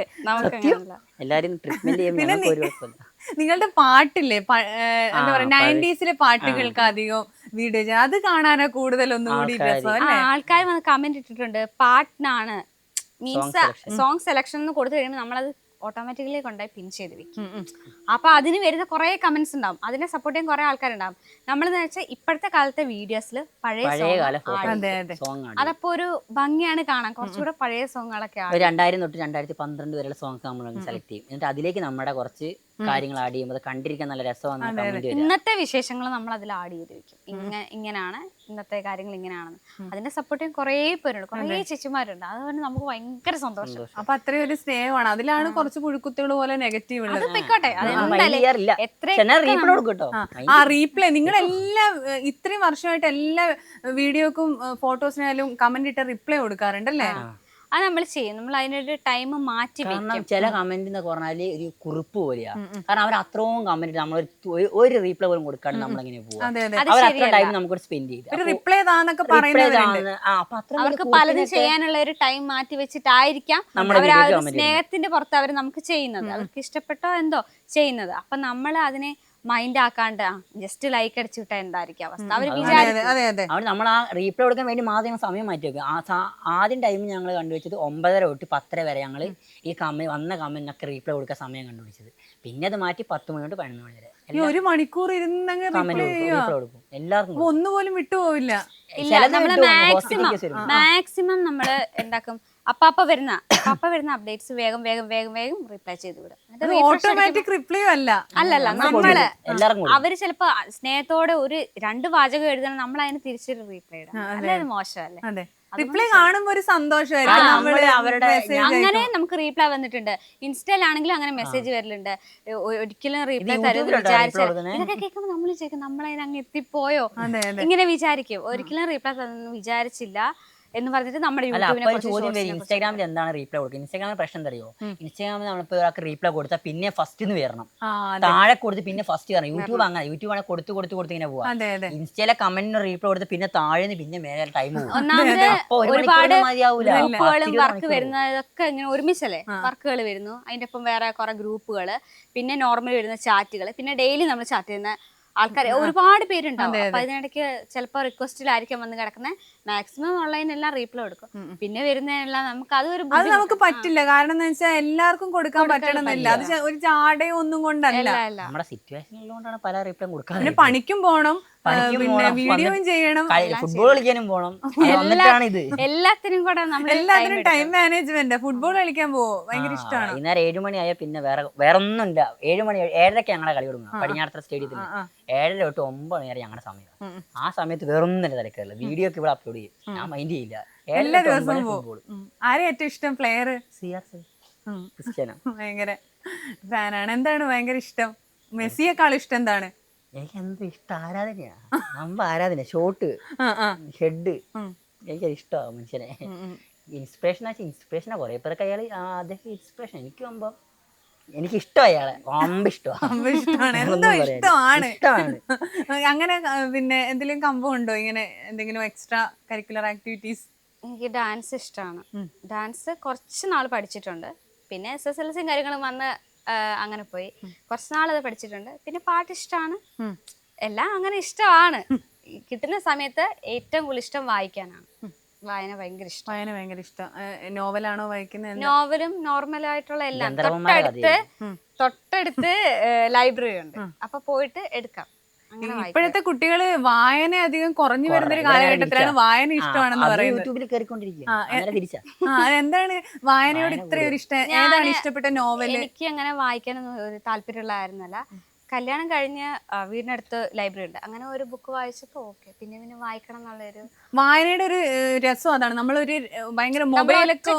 S2: എല്ലാരും ട്രീറ്റ്മെന്റ് ചെയ്യുമ്പോൾ
S3: നിങ്ങളുടെ പാട്ടില്ലേ, എന്താ പറയാ 90s പാട്ടുകൾക്ക് അധികം വീഡിയോ അത് കാണാനാ കൂടുതലൊന്നും കൂടി രസം അല്ലേ?
S1: ആൾക്കാർ വന്ന് കമന്റ് ഇട്ടിട്ടുണ്ട് പാട്ടിനാണ് മീൻസ് സോങ് സെലക്ഷൻ കൊടുത്തു കഴിയുമ്പോൾ നമ്മളത് ഓട്ടോമാറ്റിക്കലി കൊണ്ടുപോയി പിൻ ചെയ്ത് വെക്കും. അപ്പൊ അതിന് വരുന്ന കുറെ കമന്റ്സ് ഉണ്ടാവും, അതിനെ സപ്പോർട്ട് ചെയ്യാൻ കുറെ ആൾക്കാരുണ്ടാവും. നമ്മളെന്ന് വെച്ചാൽ ഇപ്പോഴത്തെ കാലത്തെ വീഡിയോസിൽ പഴയ സോങ് അതപ്പോ ഒരു ഭംഗിയാണ് കാണാൻ. കുറച്ചുകൂടെ പഴയ സോങ്ങുകളൊക്കെ
S2: 2000 തൊട്ട് 2012 വരെയുള്ള സോങ്സ് നമ്മൾ സെലക്ട് ചെയ്യും. എന്നിട്ട് അതിലേക്ക് നമ്മുടെ കുറച്ച് കാര്യങ്ങൾ ആഡ് ചെയ്യുമ്പോൾ കണ്ടിരിക്കാൻ നല്ല രസമാണ്.
S1: ഇന്നത്തെ വിശേഷങ്ങൾ നമ്മൾ അതിൽ ആഡ് ചെയ്ത് വെക്കും. ഇങ്ങനെയാണ് ഇന്നത്തെ കാര്യങ്ങൾ, ഇങ്ങനെയാണെന്ന്. അതിനെ സപ്പോർട്ട് ചെയ്യാൻ കുറെ പേരുണ്ട്, കുറെ ചേച്ചിമാരുണ്ട്. അതുകൊണ്ട് നമുക്ക് ഭയങ്കര സന്തോഷം.
S3: അപ്പൊ അത്രയും ഒരു സ്നേഹമാണ്. അതിലാണ് കുറച്ച് പുഴുക്കുത്തുകൾ പോലെ നെഗറ്റീവ് ഉള്ളത്. ആ റീപ്ലേ നിങ്ങളെല്ലാ ഇത്രയും വർഷമായിട്ട് എല്ലാ വീഡിയോക്കും ഫോട്ടോസിനായാലും കമന്റ് ഇട്ട് റിപ്ലൈ കൊടുക്കാറുണ്ടല്ലേ?
S1: അത് നമ്മൾ ചെയ്യും. നമ്മൾ അതിനൊരു ടൈം മാറ്റി വെക്കും.
S2: ചില കമന്റ് എന്നൊക്കെ പറഞ്ഞാല് ഒരു കുറിപ്പ് പോലെയാ. കാരണം അവർ അത്രയും കമന്റ് നമ്മൾ ഒരു റീപ്ലൈ പോലും കൊടുക്കാണ്ട് നമ്മളെങ്ങനെ പോവാ. അവർ അത്ര ടൈം നമുക്ക് സ്പെൻഡ് ചെയ്ത്
S3: റിപ്ലൈ താന്നൊക്കെ പറയുന്നത്.
S1: അവർക്ക് പലതും ചെയ്യാനുള്ള ഒരു ടൈം മാറ്റി വെച്ചിട്ടായിരിക്കാം അവർ ആ ഒരു സ്നേഹത്തിന്റെ പുറത്ത് അവർ നമുക്ക് ചെയ്യുന്നത്. അവർക്ക് ഇഷ്ടപ്പെട്ടോ എന്തോ ചെയ്യുന്നത്. അപ്പൊ നമ്മൾ അതിനെ മൈൻഡ് ആക്കാണ്ട് ജസ്റ്റ് ലൈക്ക് അടിച്ചു വിട്ടാ എന്തായിരിക്കും അവസ്ഥ? അവർ
S2: വിചാരിക്കും നമ്മൾ ആ റീപ്ലൈ കൊടുക്കാൻ വേണ്ടി മാത്രം സമയം മാറ്റി വെക്കും. ആദ്യം ടൈം ഞങ്ങൾ കണ്ടുപിടിച്ചത് 9:30 തൊട്ട് 10:00 വരെ ഞങ്ങൾ ഈ വന്ന കമന്റിനൊക്കെ റീപ്ലൈ കൊടുക്കാൻ സമയം കണ്ടുപിടിച്ചത്. പിന്നെ അത് മാറ്റി 10 മണി തൊട്ട് 11 മണി വരെ
S3: 1 മണിക്കൂർ ഇരുന്നങ്ങ്
S2: കൊടുക്കും. എല്ലാവർക്കും
S3: ഒന്നുപോലും വിട്ടുപോവില്ല.
S1: മാക്സിമം നമ്മള് എന്താക്കും, അപ്പാപ്പ വരുന്ന അപ്ഡേറ്റ്സ് വേഗം റിപ്ലൈ ചെയ്ത് വിടും.
S3: ഓട്ടോമാറ്റിക് റിപ്ലൈ
S1: അല്ലല്ല, നമ്മള് അവര് ചിലപ്പോ സ്നേഹത്തോടെ ഒരു 2 വാചകം എഴുതണം, നമ്മൾ അതിന് തിരിച്ചൊരു റീപ്ലൈ ഇടാം. അതായത് മോശമല്ലേ?
S3: റിപ്ലൈ കാണുമ്പോ ഒരു സന്തോഷമായിരിക്കും. നമ്മള്
S2: അവരുടെ
S3: message
S1: അങ്ങനെ നമുക്ക് റീപ്ലൈ വന്നിട്ടുണ്ട്. ഇൻസ്റ്റയിലാണെങ്കിലും അങ്ങനെ മെസ്സേജ് വരലുണ്ട്. ഒരിക്കലും റീപ്ലൈ തരും വിചാരിച്ചാൽ ഇതൊക്കെ കേൾക്കുമ്പോൾ നമ്മൾ വിചാരിക്കും നമ്മളതിന് അങ്ങ് എത്തിപ്പോയോ ഇങ്ങനെ വിചാരിക്കും. ഒരിക്കലും റീപ്ലൈ തന്നു വിചാരിച്ചില്ല എന്ന് പറഞ്ഞിട്ട് നമ്മുടെ
S2: ചോദ്യം വരും ഇൻസ്റ്റാഗ്രാമിൽ എന്താണ് റീപ്ലൈ കൊടുക്കുക. ഇൻസ്റ്റാഗ്രാമിൽ പ്രശ്നം എന്തറിയോ, ഇൻസ്റ്റാഗ്രാമിൽ നമ്മളിപ്പോ ഒരാൾക്ക് റീപ്ലൈ കൊടുത്താൽ പിന്നെ ഫസ്റ്റ് വരണം, താഴെ കൊടുത്ത് പിന്നെ ഫസ്റ്റ് വരണം. യൂട്യൂബ് അങ്ങനെ, യൂട്യൂബ് ആണെങ്കിൽ കൊടുത്ത് ഇങ്ങനെ പോവാ. ഇൻസ്റ്റയിലെ കമന്റിന് റീപ്ലൈ കൊടുത്ത് പിന്നെ താഴെ പിന്നെ മേലെ ടൈം
S1: ഒരുപാട്
S2: മതിയാവൂല.
S1: വർക്ക് വരുന്നതൊക്കെ ഇങ്ങനെ ഒരുമിച്ചല്ലേ വർക്കുകൾ വരുന്നു. അതിന്റെ ഒപ്പം വേറെ കുറെ ഗ്രൂപ്പുകള്, പിന്നെ നോർമൽ വരുന്ന ചാറ്റുകൾ, പിന്നെ ഡെയിലി നമ്മൾ ചാറ്റ് ചെയ്യുന്ന ആൾക്കാർ ഒരുപാട് പേരുണ്ടാവും. അപ്പൊ അതിനിടയ്ക്ക് ചിലപ്പോ റിക്വസ്റ്റിലായിരിക്കും വന്ന് കിടക്കുന്നത്. മാക്സിമം ഓൺലൈനെല്ലാം റീപ്ലൈ കൊടുക്കും. പിന്നെ വരുന്നതെല്ലാം നമുക്ക് അതൊരു
S3: അത് നമുക്ക് പറ്റില്ല. കാരണം എന്താ വെച്ചാൽ എല്ലാവർക്കും കൊടുക്കാൻ പറ്റണമെന്നില്ല. അത് ഒരു ചാടയോ ഒന്നും കൊണ്ടല്ല.
S2: നമ്മുടെ സിറ്റുവേഷൻ ഉള്ളതുകൊണ്ടാണ് പല റീപ്ലൈ കൊടുക്കാൻ.
S3: പിന്നെ പണിക്കും പോണം, പിന്നെ വീഡിയോയും ചെയ്യണം,
S2: ഫുട്ബോൾ കളിക്കാനും പോണം.
S1: എല്ലാത്തിനും കൂടെ
S3: എല്ലാത്തിനും ടൈം മാനേജ്മെന്റ്. ഫുട്ബോൾ കളിക്കാൻ പോവോ? ഭയങ്കര ഇഷ്ടമാണ്.
S2: വൈകുന്നേരം 7 മണിയായാൽ പിന്നെ വേറെ ഒന്നുമില്ല. 7 മണി 7:30 ഞങ്ങളുടെ കളി തുടങ്ങുക പടിഞ്ഞാറത്തറ സ്റ്റേഡിയത്തിൽ. 7:30 തൊട്ട് 9 മണി വരെ ഞങ്ങളുടെ സമയം. ആ സമയത്ത് വേറൊന്നും തന്നെ തിരക്കില്ല. വീഡിയോ ഒക്കെ ഇവിടെ അപ്ലോഡ് ചെയ്യും, ഞാൻ മൈൻഡ് ചെയ്യില്ല.
S3: എല്ലാ ദിവസവും പോകും. ആരെയും ഏറ്റവും ഇഷ്ടം പ്ലെയർ?
S2: ക്രിസ്ത്യാനോ.
S3: ഭയങ്കര ഫാനാണ്. എന്താണ് ഭയങ്കര ഇഷ്ടം? മെസ്സിയെക്കാളും ഇഷ്ടം എന്താണ്?
S2: എനിക്ക് എന്ത് ഇഷ്ടം, ആരാധനയാ. ആരാധന, ഷോട്ട്, ഹെഡ്, എനിക്കത് ഇഷ്ടമാണ് മനുഷ്യനെ. ഇൻസ്പിറേഷനാ കുറെ പേർക്ക് അയാൾ അദ്ദേഹം ഇൻസ്പിറേഷൻ. എനിക്ക് ഇഷ്ടം അയാളെ
S3: ഇഷ്ടമാണ്. എന്തോ ഇഷ്ടമാണ്. അങ്ങനെ പിന്നെ എന്തെങ്കിലും കമ്പം ഉണ്ടോ ഇങ്ങനെ എന്തെങ്കിലും എക്സ്ട്രാ കരിക്കുലർ ആക്ടിവിറ്റീസ്?
S1: എനിക്ക് ഡാൻസ് ഇഷ്ടമാണ്. ഡാൻസ് കുറച്ച് നാൾ പഠിച്ചിട്ടുണ്ട്. പിന്നെ SSLC കാര്യങ്ങളും വന്ന് അങ്ങനെ പോയി. കുറച്ച് നാളത് പഠിച്ചിട്ടുണ്ട്. പിന്നെ പാട്ട് ഇഷ്ടമാണ്. എല്ലാം അങ്ങനെ ഇഷ്ടമാണ്. കിട്ടുന്ന സമയത്ത് ഏറ്റവും കൂടുതൽ ഇഷ്ടം വായിക്കാനാണ്. വായന ഭയങ്കര ഇഷ്ടം.
S3: നോവലാണോ വായിക്കുന്നത്?
S1: നോവലും നോർമലായിട്ടുള്ള എല്ലാം. തൊട്ടടുത്ത് ലൈബ്രറി ഉണ്ട്. അപ്പൊ പോയിട്ട് എടുക്കാം.
S3: ഇപ്പോഴത്തെ കുട്ടികള് വായന അധികം കുറഞ്ഞു വരുന്ന ഒരു കാലഘട്ടത്തിലാണ് വായന ഇഷ്ടമാണെന്ന് പറയുന്നത്. എന്താണ് വായനയോട് ഇത്രയൊരു ഇഷ്ടം? ഏതാണ് ഇഷ്ടപ്പെട്ട നോവൽ?
S1: എനിക്ക് അങ്ങനെ വായിക്കാനൊന്നും ഒരു താല്പര്യമുള്ളതായിരുന്നല്ല. കല്യാണം കഴിഞ്ഞ് വീടിനടുത്ത് ലൈബ്രറി ഉണ്ട്. അങ്ങനെ ഒരു ബുക്ക് വായിച്ചപ്പോ ഓക്കെ, പിന്നെ വായിക്കണം എന്നുള്ളൊരു
S3: വായനയുടെ ഒരു രസം അതാണ്. നമ്മളൊരു ഭയങ്കര മൊബൈലൊക്കെ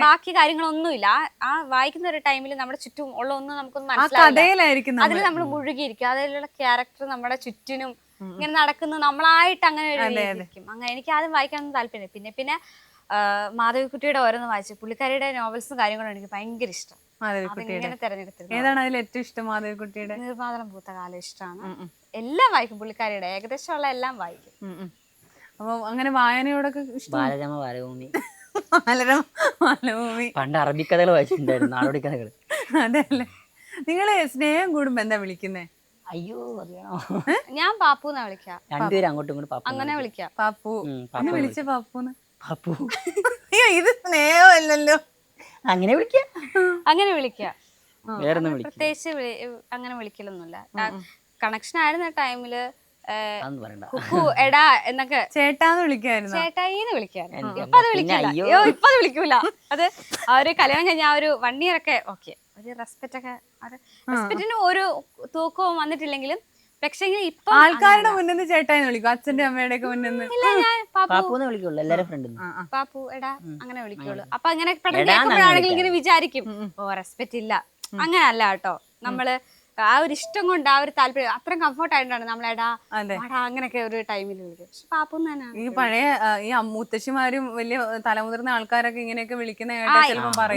S1: ബാക്കി കാര്യങ്ങളൊന്നുമില്ല. ആ വായിക്കുന്ന ഒരു ടൈമിൽ നമ്മുടെ ചുറ്റും ഉള്ള ഒന്നും നമുക്കൊന്നും മനസ്സിലാവില്ല. അതിൽ നമ്മൾ മുഴുകിയിരിക്കും. അതിലുള്ള ക്യാരക്ടർ നമ്മുടെ ചുറ്റിനും ഇങ്ങനെ നടക്കുന്ന നമ്മളായിട്ട് അങ്ങനെ അങ്ങനെ എനിക്ക് ആദ്യം വായിക്കാനൊന്നും താല്പര്യം. പിന്നെ മാധവിക്കുട്ടിയുടെ ഓരോന്ന് വായിച്ചു. പുള്ളിക്കാരിയുടെ നോവൽസും കാര്യങ്ങളും എനിക്ക് ഭയങ്കര ഇഷ്ടം.
S3: ഏതാണ് അതിൽ ഏറ്റവും ഇഷ്ടം മാധവിക്കുട്ടിയുടെ?
S1: നിർമാതളം പൂത്ത കാലം ഇഷ്ടമാണ്. എല്ലാം വായിക്കും പുള്ളിക്കാരിയുടെ, ഏകദേശം ഉള്ള എല്ലാം വായിക്കും.
S3: അപ്പൊ അങ്ങനെ വായനയോടൊക്കെ
S2: പണ്ട് അറബിക്കഥകൾ വായിച്ചിട്ടുണ്ടായിരുന്നു, നാടോടി കഥകൾ.
S3: അതെല്ലേ. നിങ്ങള് സ്നേഹം കൂടുമ്പോ എന്താ വിളിക്കുന്നേ?
S2: അയ്യോ
S1: ഞാൻ പാപ്പു എന്നാ വിളിക്കാം.
S2: രണ്ടുപേരും അങ്ങോട്ടും ഇങ്ങോട്ടും
S1: അങ്ങനെ വിളിക്കാം.
S3: പാപ്പു വിളിച്ച പാപ്പൂന്ന്.
S2: പാപ്പു
S3: ഇത് സ്നേഹമല്ലല്ലോ.
S2: അങ്ങനെ
S1: വിളിക്കാം. പ്രത്യേകിച്ച് അങ്ങനെ വിളിക്കലൊന്നുമില്ല. കണക്ഷൻ ആയിരുന്ന ടൈമില് കുക്കു എടാ എന്നൊക്കെ
S3: ചേട്ടാന്ന് വിളിക്കായിരുന്നു,
S1: ചേട്ടായിന്ന് വിളിക്കായിരുന്നു. ഇപ്പൊ അത് വിളിക്കൂല. അത് ആ ഒരു കല്യാണം കഴിഞ്ഞ ആ ഒരു 1 year ഒക്കെ ഓക്കെ, ഒരു റെസ്പെക്റ്റ് ഒക്കെ. റെസ്പെക്റ്റിന് ഒരു തൂക്കവും വന്നിട്ടില്ലെങ്കിലും പക്ഷേ ഇപ്പൊ
S3: ആൾക്കാരുടെ മുന്നിൽ ചേട്ടായി വിളിക്കും, അച്ഛന്റെ അമ്മയുടെ ഒക്കെ മുന്നിൽ.
S1: പാപ്പു എടാ അങ്ങനെ വിളിക്കുള്ളൂ. അപ്പൊ അങ്ങനെ പെട്ടെന്ന് ഇങ്ങനെ വിചാരിക്കും ഓ റെസ്പെക്റ്റ് ഇല്ല. അങ്ങനെ അല്ല കേട്ടോ. നമ്മള് ആ ഒരു ഇഷ്ടം കൊണ്ട്, ആ ഒരു താല്പര്യം, അത്രയും കംഫർട്ട് ആയിട്ടാണ് നമ്മളെടാ അങ്ങനെയൊക്കെ ഒരു ടൈമിൽ വിളിക്കും. പാപ്പു തന്നെ.
S3: ഈ പഴയ ഈ മുത്തശ്ശിമാരും വലിയ തലമുതിർന്ന ആൾക്കാരൊക്കെ ഇങ്ങനെയൊക്കെ വിളിക്കുന്ന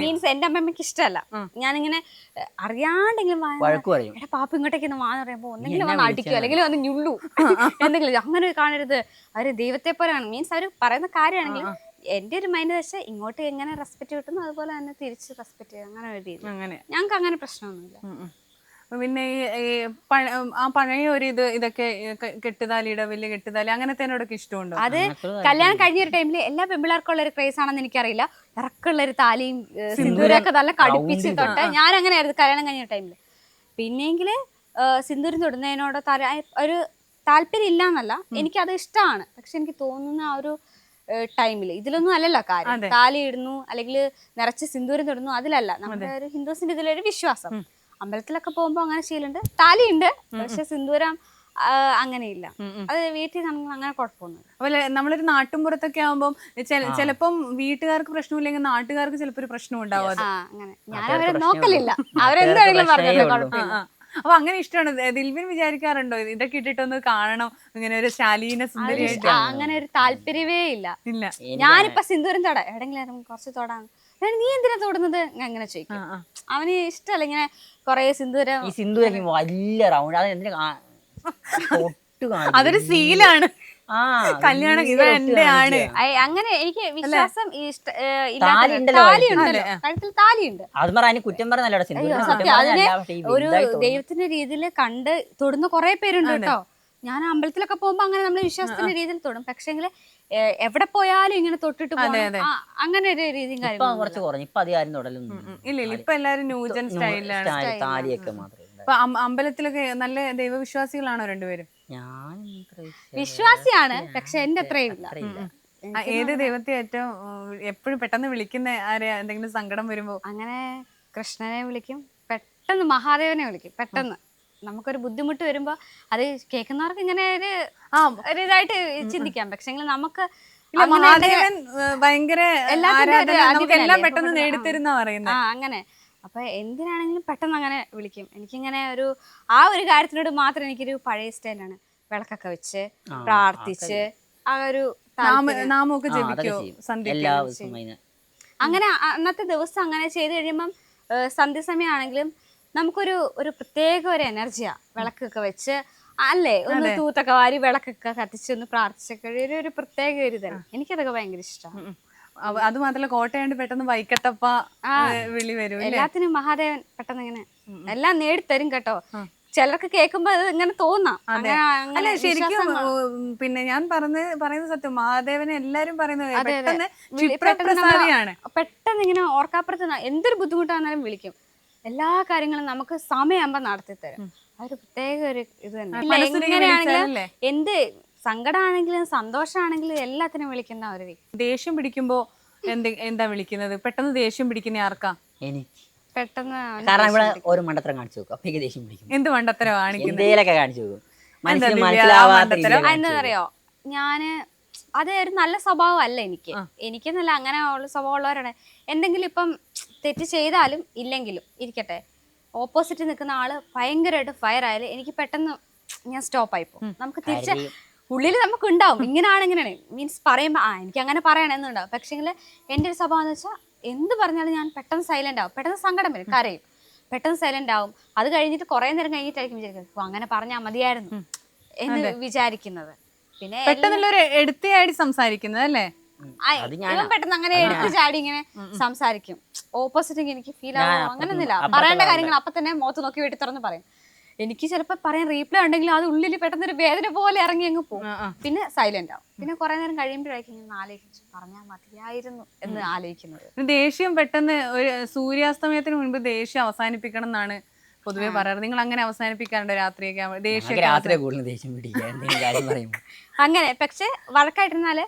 S1: മീൻസ് എന്റെ അമ്മമ്മക്ക് ഇഷ്ടമല്ല. ഞാനിങ്ങനെ അറിയാണ്ടെങ്കിലും എടാ പാപ്പു ഇങ്ങോട്ടേക്ക് വാന്ന് പറയുമ്പോ ഒന്നെങ്കിലും വന്ന് അടിക്കും, അല്ലെങ്കിൽ വന്ന് ഞുള്ളു എന്തെങ്കിലും. അങ്ങനെ കാണരുത്, അവര് ദൈവത്തെ പോലെയാണ്. മീൻസ് അവര് പറയുന്ന കാര്യമാണെങ്കിലും എന്റെ ഒരു മൈൻഡ് വെച്ചാൽ ഇങ്ങോട്ട് എങ്ങനെ റെസ്പെക്ട് കിട്ടുന്നു അതുപോലെ തന്നെ തിരിച്ച് റെസ്പെക്ട് ചെയ്യും. അങ്ങനെ ഒരു രീതി. ഞങ്ങൾക്ക് അങ്ങനെ പ്രശ്നമൊന്നുമില്ല.
S3: പിന്നെ ഈ ആ പഴയ ഒരു ഇതൊക്കെ കെട്ടുതാലിയുടെ വലിയ കെട്ടുതാലി അങ്ങനത്തേനോടൊക്കെ ഇഷ്ടമുണ്ടോ?
S1: അത് കല്യാണം കഴിഞ്ഞ ഒരു ടൈമില് എല്ലാ പെമ്പിളാർക്കുള്ള ഒരു ക്രേസ് ആണെന്ന് എനിക്കറിയില്ല. ഇറക്കുള്ള ഒരു താലിയും സിന്ദൂരൊക്കെ നല്ല കടുപ്പിച്ച് തൊട്ട് ഞാൻ അങ്ങനെ ആയിരുന്നു കല്യാണം കഴിഞ്ഞ ടൈമില്. പിന്നെങ്കില് സിന്ദൂരം തൊടുന്നതിനോട് ഒരു താല്പര്യം ഇല്ല എന്നല്ല, എനിക്കത് ഇഷ്ടമാണ്. പക്ഷെ എനിക്ക് തോന്നുന്ന ആ ഒരു ടൈമില് ഇതിലൊന്നും അല്ലല്ലോ കാര്യം. താലി ഇടുന്നു അല്ലെങ്കിൽ നിറച്ച് സിന്ദൂരം തൊടുന്നു, അതിലല്ല. നമ്മുടെ ഒരു ഹിന്ദുസിന്റെ ഇതിലൊരു വിശ്വാസം. അമ്പലത്തിലൊക്കെ പോകുമ്പോ അങ്ങനെ ശീലമുണ്ട്, താലിയുണ്ട്. പക്ഷെ സിന്ദൂരം അങ്ങനെയില്ല. അത് വീട്ടിൽ നമ്മൾ അങ്ങനെ കുഴപ്പമൊന്നുമില്ല.
S3: അതുപോലെ നമ്മളൊരു നാട്ടുമ്പുറത്തൊക്കെ ആവുമ്പോൾ ചിലപ്പം വീട്ടുകാർക്ക് പ്രശ്നമില്ലെങ്കിൽ നാട്ടുകാർക്ക് ചിലപ്പോൾ ഒരു പ്രശ്നം ഉണ്ടാവും അത്.
S1: അങ്ങനെ ഞാൻ അവരെ നോക്കലില്ല, അവരെന്താണെങ്കിലും പറഞ്ഞു കുഴപ്പമില്ല.
S3: അപ്പൊ അങ്ങനെ ഇഷ്ടമാണ്. ദിൽവിൻ വിചാരിക്കാറുണ്ടോ ഇതൊക്കെ ഇട്ടിട്ടൊന്ന് കാണണം, ഇങ്ങനെ ഒരു ശാലീന സുന്ദരിയായിട്ട്?
S1: അങ്ങനെ ഒരു താല്പര്യമേ ഇല്ല.
S3: ഇല്ല.
S1: ഞാനിപ്പോ സിന്ദൂരം തൊടാ എവിടെങ്കിലും കുറച്ച് തൊടാണ്, നീ എന്തിനാ തൊടുന്നത് അങ്ങനെ ചോദിക്കും. അവന് ഇഷ്ടമല്ല ഇങ്ങനെ കൊറേ സിന്ദൂരം.
S2: ഈ സിന്ദൂരം വലിയ റൗണ്ട് അത് എന്തിനാ
S3: അതൊരു സീലാണ്. കല്യാണം ഇത് എന്റെ ആണ്
S1: അങ്ങനെ എനിക്ക് വിശ്വാസം കഴുത്തിൽ താലിയുണ്ട്.
S2: അത് പറഞ്ഞ കുറ്റം പറഞ്ഞല്ലോ
S1: സത്യം. അതിനെ ഒരു ദൈവത്തിന്റെ രീതിയിൽ കണ്ട് തൊടുന്ന കുറെ പേരുണ്ട് കേട്ടോ. ഞാൻ അമ്പലത്തിലൊക്കെ പോകുമ്പോ അങ്ങനെ നമ്മള് വിശ്വാസത്തിന്റെ രീതിയിൽ തൊടും. പക്ഷെങ്കിൽ എവിടെ പോയാലും ഇങ്ങനെ തൊട്ടിട്ട് അങ്ങനെ ഒരു രീതിയും കാര്യങ്ങളും
S2: കുറച്ച് കുറഞ്ഞു. ഇപ്പൊ അധികാരം തൊടലൊന്നും
S3: ഇല്ല. ഇപ്പൊ എല്ലാരും ന്യൂജൻ സ്റ്റൈലിലാണ്.
S2: താലിയൊക്കെ മാത്രമേ.
S3: ഇപ്പൊ അമ്പലത്തിലൊക്കെ നല്ല ദൈവവിശ്വാസികളാണോ രണ്ടുപേരും?
S2: ഞാൻ
S1: വിശ്വാസിയാണ്, പക്ഷെ എന്റെ അത്രയും ഇല്ല.
S3: ഏത് ദൈവത്തെ ഏറ്റവും എപ്പോഴും പെട്ടെന്ന് വിളിക്കുന്ന ആരെയാ? എന്തെങ്കിലും സങ്കടം വരുമ്പോ?
S1: അങ്ങനെ കൃഷ്ണനെ വിളിക്കും, പെട്ടെന്ന് മഹാദേവനെ വിളിക്കും. പെട്ടെന്ന് നമുക്കൊരു ബുദ്ധിമുട്ട് വരുമ്പോ അത് കേൾക്കുന്നവർക്ക് ഇങ്ങനെ ഒരു ഇതായിട്ട് ചിന്തിക്കാം. പക്ഷെ നമുക്ക്
S3: മഹാദേവൻ ഭയങ്കര എല്ലാം പെട്ടെന്ന് നേടിത്തരുന്ന പറയുന്നത്.
S1: അങ്ങനെ അപ്പൊ എന്തിനാണെങ്കിലും പെട്ടെന്ന് അങ്ങനെ വിളിക്കും. എനിക്കിങ്ങനെ ആ ഒരു കാര്യത്തിനോട് മാത്രം എനിക്കൊരു പഴയ സ്റ്റൈലാണ്. വിളക്കൊക്കെ വെച്ച് പ്രാർത്ഥിച്ച് ആ ഒരു
S3: നാമമൊക്കെ ജപിക്കോ സന്ധ്യ?
S1: അങ്ങനെ അന്നത്തെ ദിവസം അങ്ങനെ ചെയ്ത് കഴിയുമ്പം സന്ധ്യസമയമാണെങ്കിലും നമുക്കൊരു പ്രത്യേക ഒരു എനർജിയാ. വിളക്കൊക്കെ വെച്ച് അല്ലേ, ഒന്ന് തൂത്തൊക്കെ വാരി വിളക്കൊക്കെ കത്തിച്ച് ഒന്ന് പ്രാർത്ഥിച്ചൊക്കെ ഒരു പ്രത്യേക ഒരു ഇതാണ്. എനിക്കതൊക്കെ ഭയങ്കര ഇഷ്ടമാണ്.
S3: അത് മാത്രല്ല കോട്ടയാണ്ട് പെട്ടെന്ന് വൈക്കത്തപ്പ വിളി വരും.
S1: എല്ലാത്തിനും മഹാദേവൻ പെട്ടെന്ന് ഇങ്ങനെ എല്ലാം നേടിത്തരും കേട്ടോ. ചിലർക്ക് കേൾക്കുമ്പോ അത് ഇങ്ങനെ തോന്നാം.
S3: അല്ല ശരിക്കും പിന്നെ ഞാൻ പറയുന്നത് സത്യം, മഹാദേവനെ എല്ലാരും പറയുന്നത്
S1: പെട്ടെന്ന് ഇങ്ങനെ ഓർക്കാപ്പുറത്ത് എന്തൊരു ബുദ്ധിമുട്ടാണെന്നാലും വിളിക്കും. എല്ലാ കാര്യങ്ങളും നമുക്ക് സമയമാകുമ്പോ നടത്തി തരും. അതൊരു പ്രത്യേക ഒരു ഇത് തന്നെ. എങ്ങനെയാണെങ്കിലും എന്ത് സങ്കടമാണെങ്കിലും സന്തോഷമാണെങ്കിലും എല്ലാത്തിനും വിളിക്കുന്ന ഒരു വ്യക്തി.
S3: ദേഷ്യം പിടിക്കുമ്പോ എന്താ വിളിക്കുന്നത്? പെട്ടെന്ന് ദേഷ്യം പിടിക്കുന്ന ആർക്കാ?
S2: എനിക്ക്
S1: പെട്ടെന്ന്.
S2: കാരണം ഇവിടെ ഒരു മണ്ടത്തരം കാണിച്ചു നോക്കും, അപ്പൊ എനിക്ക് ദേഷ്യം പിടിക്കും.
S3: എന്ത് മണ്ടത്തരം കാണിക്കുന്നത്?
S2: എന്തേലൊക്കെ കാണിച്ചു നോക്കും.
S1: എന്താന്നറിയോ, ഞാന് അത് ഒരു നല്ല സ്വഭാവം അല്ല എനിക്കെന്നല്ല, അങ്ങനെ ഉള്ള സ്വഭാവമുള്ളവരാണ്. എന്തെങ്കിലും ഇപ്പം തെറ്റ് ചെയ്താലും ഇല്ലെങ്കിലും ഇരിക്കട്ടെ, ഓപ്പോസിറ്റ് നിൽക്കുന്ന ആള് ഭയങ്കരമായിട്ട് ഫയർ ആയാലും എനിക്ക് പെട്ടെന്ന് ഞാൻ സ്റ്റോപ്പ് ആയിപ്പോ. നമുക്ക് തിരിച്ച് ഉള്ളിൽ നമുക്ക് ഉണ്ടാവും ഇങ്ങനെയാണ് മീൻസ് പറയുമ്പോ എനിക്ക് അങ്ങനെ പറയണമെന്നുണ്ടാവും. പക്ഷെങ്കിൽ എൻ്റെ ഒരു സ്വഭാവം എന്ന് വെച്ചാൽ എന്ത് പറഞ്ഞാലും ഞാൻ പെട്ടെന്ന് സൈലന്റ് ആവും. പെട്ടെന്ന് സങ്കടം വരും, കരയും, പെട്ടെന്ന് സൈലന്റ് ആവും. അത് കഴിഞ്ഞിട്ട് കുറെ നേരം കഴിഞ്ഞിട്ടായിരിക്കും വിചാരിക്കുന്നത് അങ്ങനെ പറഞ്ഞാൽ മതിയായിരുന്നു എന്ന് വിചാരിക്കുന്നത്. പിന്നെ
S3: പെട്ടെന്നുള്ളൊരു എടുത്തയാടി സംസാരിക്കുന്നത് അല്ലേ?
S1: ഇവൻ പെട്ടെന്ന് അങ്ങനെ എടുത്ത് ചാടി ഇങ്ങനെ സംസാരിക്കും. ഓപ്പോസിറ്റ് എനിക്ക് ഫീൽ ആവും. അങ്ങനെയൊന്നുമില്ല, പറയേണ്ട കാര്യങ്ങൾ അപ്പൊ തന്നെ മുഖത്ത് നോക്കി വെട്ടി തുറന്ന് പറയും. എനിക്ക് ചിലപ്പോൾ പറയാൻ റീപ്ലൈ ഉണ്ടെങ്കിലും അത് ഉള്ളിൽ പെട്ടെന്ന് ഒരു വേദന പോലെ ഇറങ്ങി അങ്ങ് പോകും. പിന്നെ സൈലന്റ് ആവും. പിന്നെ കുറെ നേരം കഴിയുമ്പോഴായിരിക്കും ഇങ്ങനെ ആലോചിച്ചു പറഞ്ഞാൽ മതിയായിരുന്നു എന്ന് ആലോചിക്കുന്നത്.
S3: ദേഷ്യം പെട്ടെന്ന് ഒരു സൂര്യാസ്തമയത്തിന് മുൻപ് ദേഷ്യം അവസാനിപ്പിക്കണം എന്നാണ് പൊതുവെ പറയാറ്. നിങ്ങൾ അങ്ങനെ അവസാനിപ്പിക്കാറുണ്ട് രാത്രിയൊക്കെ?
S1: അങ്ങനെ പക്ഷെ വഴക്കായിട്ടിരുന്നാല്